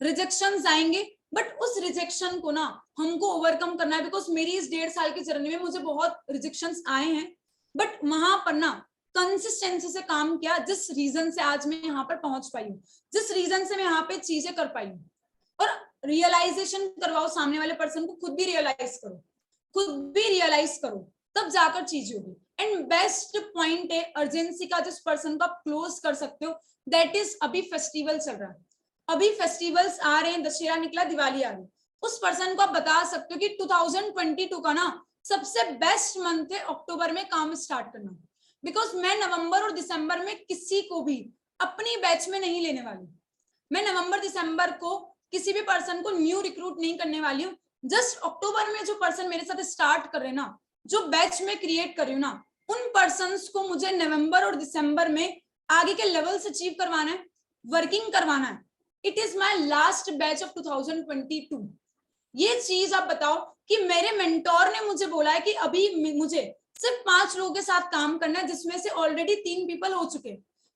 रिजेक्शंस आएंगे, बट उस रिजेक्शन को ना हमको ओवरकम करना है। बिकॉज मेरी इस 1.5 साल की जर्नी में मुझे बहुत रिजेक्शंस आए हैं, बट वहां पर ना कंसिस्टेंसी से काम किया, जिस रीजन से आज मैं यहाँ पर पहुंच पाई हूँ, जिस रीजन से मैं यहाँ पे चीजें कर पाई हूँ। और रियलाइजेशन करवाओ, सामने वाले पर्सन को खुद भी रियलाइज करो, खुद भी रियलाइज करो, तब जाकर चीजें होगी। एंड बेस्ट पॉइंट है अर्जेंसी का, जिस पर्सन को आप क्लोज कर सकते हो, दैट इज अभी फेस्टिवल चल रहा है, अभी फेस्टिवल्स आ रहे हैं, दशहरा निकला, दिवाली आ रही, उस पर्सन को आप बता सकते हो कि 2022 का ना सबसे बेस्ट मंथ है अक्टूबर में काम स्टार्ट करना। बिकॉज मैं नवंबर और दिसंबर में किसी को भी अपनी बैच में नहीं लेने वाली, मैं नवंबर दिसंबर को किसी भी पर्सन को न्यू रिक्रूट नहीं करने वाली हूँ। जस्ट अक्टूबर में जो पर्सन मेरे साथ स्टार्ट कर रहे हैं ना, जो बैच में क्रिएट कर रही हूँ ना, उन पर्सन्स को मुझे नवंबर और दिसंबर में आगे के लेवल्स अचीव करवाना है, वर्किंग करवाना है। It is my last batch of 2022। ये चीज आप बताओ कि मेरे मेंटोर ने मुझे बोला है कि अभी मुझे सिर्फ 5 लोगों के साथ काम करना है, जिसमें से ऑलरेडी 3 पीपल हो चुके,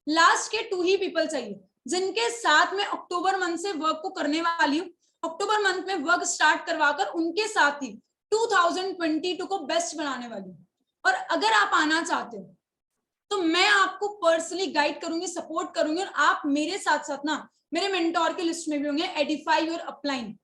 लास्ट के 2 ही पीपल चाहिए, जिनके साथ मैं अक्टूबर मंथ से वर्क को करने वाली हूँ। अक्टूबर मंथ में वर्क स्टार्ट करवाकर उनके साथ ही 2022 को बेस्ट बनाने वाली हूँ। और अगर आप आना चाहते हो तो मैं आपको पर्सनली गाइड करूंगी, सपोर्ट करूंगी, और आप मेरे साथ साथ ना मेरे मेंटोर के लिस्ट में भी होंगे। एडिफाई योर अपलाइन,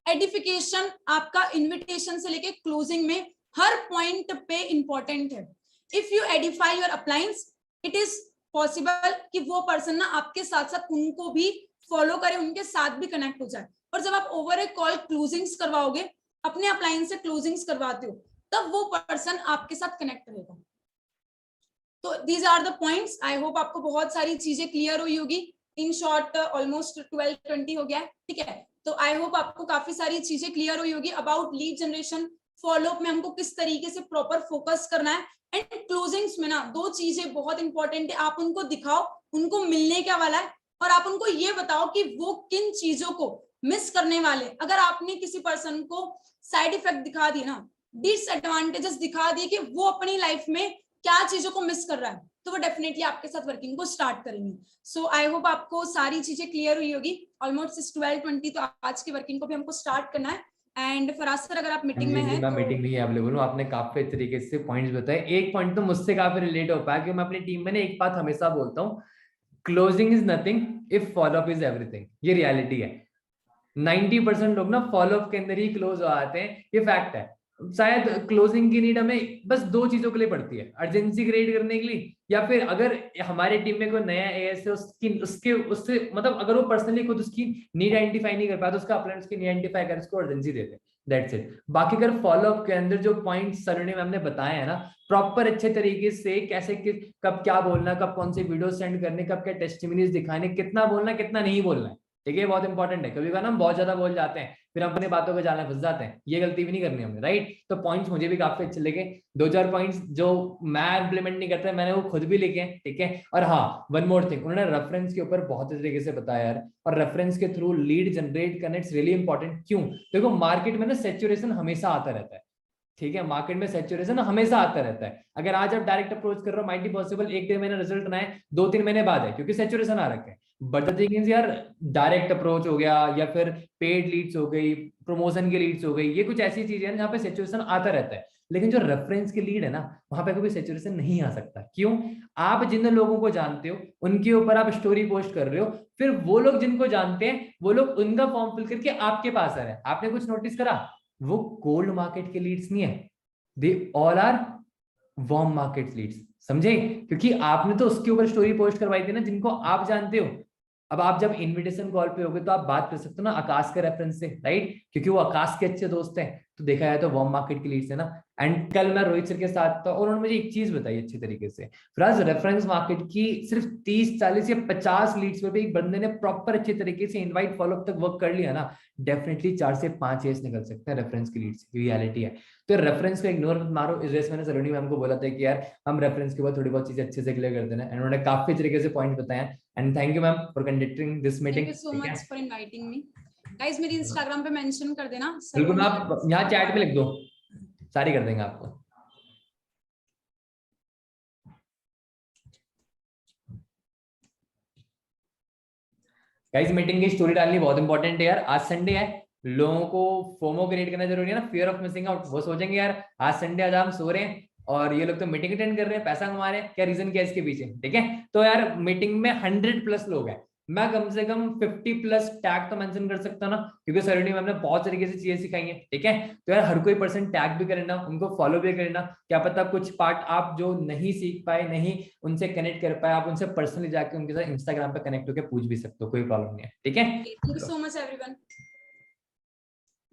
एडिफिकेशन आपका इनविटेशन से लेके क्लोजिंग में हर पॉइंट पे इंपॉर्टेंट है। If you Edify your अपलाइंस, it is possible कि वो पर्सन ना आपके साथ साथ उनको भी फॉलो करे, उनके साथ भी कनेक्ट हो जाए। और जब आप ओवर ए कॉल क्लोजिंग्स करवाओगे, अपने अपलाइन से क्लोजिंग्स करवाते हो, तब वो पर्सन आपके साथ कनेक्ट रहेगा। तो these are the points. I hope आपको बहुत सारी चीजें क्लियर हुई होगी। इन शॉर्ट ऑलमोस्ट 12-20 हो गया है, ठीक है। तो आई होप आपको काफी सारी चीजें क्लियर हुई होगी अबाउट लीड जनरेशन, फॉलोअप में हमको किस तरीके से प्रॉपर फोकस करना है। एंड क्लोजिंग्स में ना 2 चीजें बहुत इंपॉर्टेंट है, आप उनको दिखाओ उनको मिलने क्या वाला है, और आप उनको ये बताओ कि वो किन चीजों को मिस करने वाले। अगर आपने किसी पर्सन को साइड इफेक्ट दिखा दिए ना, डिसएडवांटेजेस दिखा दिए कि वो अपनी लाइफ में क्या चीजों को मिस कर रहा है, तो वो डेफिनेटली आपके साथ वर्किंग को स्टार्ट करेंगे। सो आई होप आपको सारी चीजें क्लियर हुई होगी। ऑलमोस्ट 12:20 तो आज की वर्किंग को भी हमको स्टार्ट करना है। एंड फराज सर अगर आप मीटिंग में हैं मैं तो मीटिंग में ही अवेलेबल हूँ। आपने काफी तरीके से पॉइंट्स बताए। एक पॉइंट तो मुझसे काफी रिलेट हो पाया कि मैं अपनी टीम में ना एक बात हमेशा बोलता हूँ, closing is nothing if follow up is everything. ये रियलिटी है। 90% लोग ना फॉलोअप के अंदर ही क्लोज हो आते हैं, ये फैक्ट है। शायद क्लोजिंग की नीड हमें बस दो चीजों के लिए पड़ती है, अर्जेंसी क्रिएट करने के लिए, या फिर अगर हमारे टीम में कोई नया एएस है उससे मतलब अगर वो पर्सनली खुद उसकी नीड आइडेंटिफाई नहीं कर पाया तो उसका अपलाइन उसकी नीड आइडेंटिफाई कर उसको अर्जेंसी देते हैं। That's it. बाकी अगर फॉलोअप के अंदर जो पॉइंट सलोनी मैम ने बताया है ना, प्रॉपर अच्छे तरीके से कैसे कब क्या बोलना, कब कौन सी वीडियो सेंड करने, कब क्या टेस्टिमोनीज दिखाने, कितना बोलना कितना नहीं बोलना है, ठीक है, बहुत इंपॉर्टेंट है। कभी कभी ना हम बहुत ज्यादा बोल जाते हैं, फिर हम अपने बातों पे जाने फंस जाते हैं। ये गलती भी नहीं करनी हमने, राइट। तो पॉइंट्स मुझे भी काफी अच्छे लगे। 2-4 पॉइंट्स जो मैं इम्प्लीमेंट नहीं करता, मैंने वो खुद भी लिखे हैं, ठीक है। और हाँ, वन मोर थिंग, उन्होंने रेफरेंस के ऊपर बहुत तरीके से बताया यार, और रेफरेंस के थ्रू लीड जनरेट करना इट्स रियली इंपॉर्टेंट। क्यों? देखो मार्केट में ना सैचुरेशन हमेशा आता रहता है, ठीक है। मार्केट में सैचुरेशन हमेशा आता रहता है। अगर आज आप डायरेक्ट अप्रोच कर रहे हो, माइट बी पॉसिबल 1-1.5 महीने रिजल्ट ना आए, 2-3 महीने बाद है, क्योंकि सैचुरेशन आ रखा है। बट द थिंग इज यार, डायरेक्ट अप्रोच हो गया या फिर पेड लीड्स हो गई, प्रमोशन की लीड्स हो गई, ये कुछ ऐसी चीजें हैं जहाँ पे सैचुरेशन आता रहता है। लेकिन जो रेफरेंस की लीड है ना, वहां पे कभी सैचुरेशन नहीं आ सकता। क्यों? आप जिन लोगों को जानते हो उनके ऊपर आप स्टोरी पोस्ट कर रहे हो, फिर वो लोग जिनको जानते हैं वो लोग उनका फॉर्म फिल करके आपके पास आ रहे हैं। आपने कुछ नोटिस करा? वो कोल्ड मार्केट के लीड्स नहीं है, they all are warm market leads. समझे? क्योंकि आपने तो उसके ऊपर स्टोरी पोस्ट करवाई थी ना जिनको आप जानते हो। अब आप जब इनविटेशन कॉल पे होगे तो आप बात कर सकते हो ना आकाश के रेफरेंस से, राइट, क्योंकि वो आकाश के अच्छे दोस्त हैं। तो देखा जाए तो वार्म मार्केट की लीड्स है ना। एंड कल मैं रोहित सर के साथ था और उन्होंने मुझे एक चीज बताई अच्छी तरीके से, फिर रेफरेंस मार्केट की सिर्फ 30-40 या 50 लीड्स पे भी एक बंदे ने प्रॉपर अच्छे तरीके से इनवाइट फॉलोअप तक वर्क कर लिया ना, डेफिनेटली 4 से 5 एस निकल सकते हैं रेफरेंस की लीड्स की। रियलिटी है। तो रेफरेंस को इग्नोर मत मारो। इस वजह से मैंने सलोनी मैम को बोला था कि यार हम रेफरेंस के बाद थोड़ी बहुत चीजें अच्छे से क्लियर कर देना, एंड उन्होंने काफी तरीके से पॉइंट बताया। And thank you ma'am for conducting this meeting. Thank you so much for inviting me. Guys मेरी इंस्टाग्राम पे मेंशन कर देना। बिल्कुल, आप यहाँ चैट पे लिख दो, सारी कर देंगे आपको। गाइस मीटिंग की स्टोरी डालनी बहुत इंपॉर्टेंट है यार। आज संडे है, लोगों को फोमो क्रिएट करना जरूरी है ना, फियर ऑफ मिसिंग आउट। वो सोचेंगे यार आज संडे, आज हम सो रहे हैं और ये लोग तो मीटिंग अटेंड कर रहे हैं, पैसा कमा रहे हैं, क्या रीजन क्या है इसके पीछे, ठीक है। तो यार मीटिंग में 100+ लोग हैं, मैं कम से कम 50+ टैग तो मेंशन कर सकता हूँ ना, क्योंकि सलोनी मैम ने बहुत तरीके से चीजें सिखाई हैं, ठीक है। तो यार हर कोई पर्सन टैग भी करना, उनको फॉलो भी करना। क्या पता कुछ पार्ट आप जो नहीं सीख पाए, नहीं उनसे कनेक्ट कर पाए, आप उनसे पर्सनली जाके उनके साथ इंस्टाग्राम पे कनेक्ट होकर पूछ भी सकते हो, कोई प्रॉब्लम नहीं है, ठीक है। Thank you so much everyone.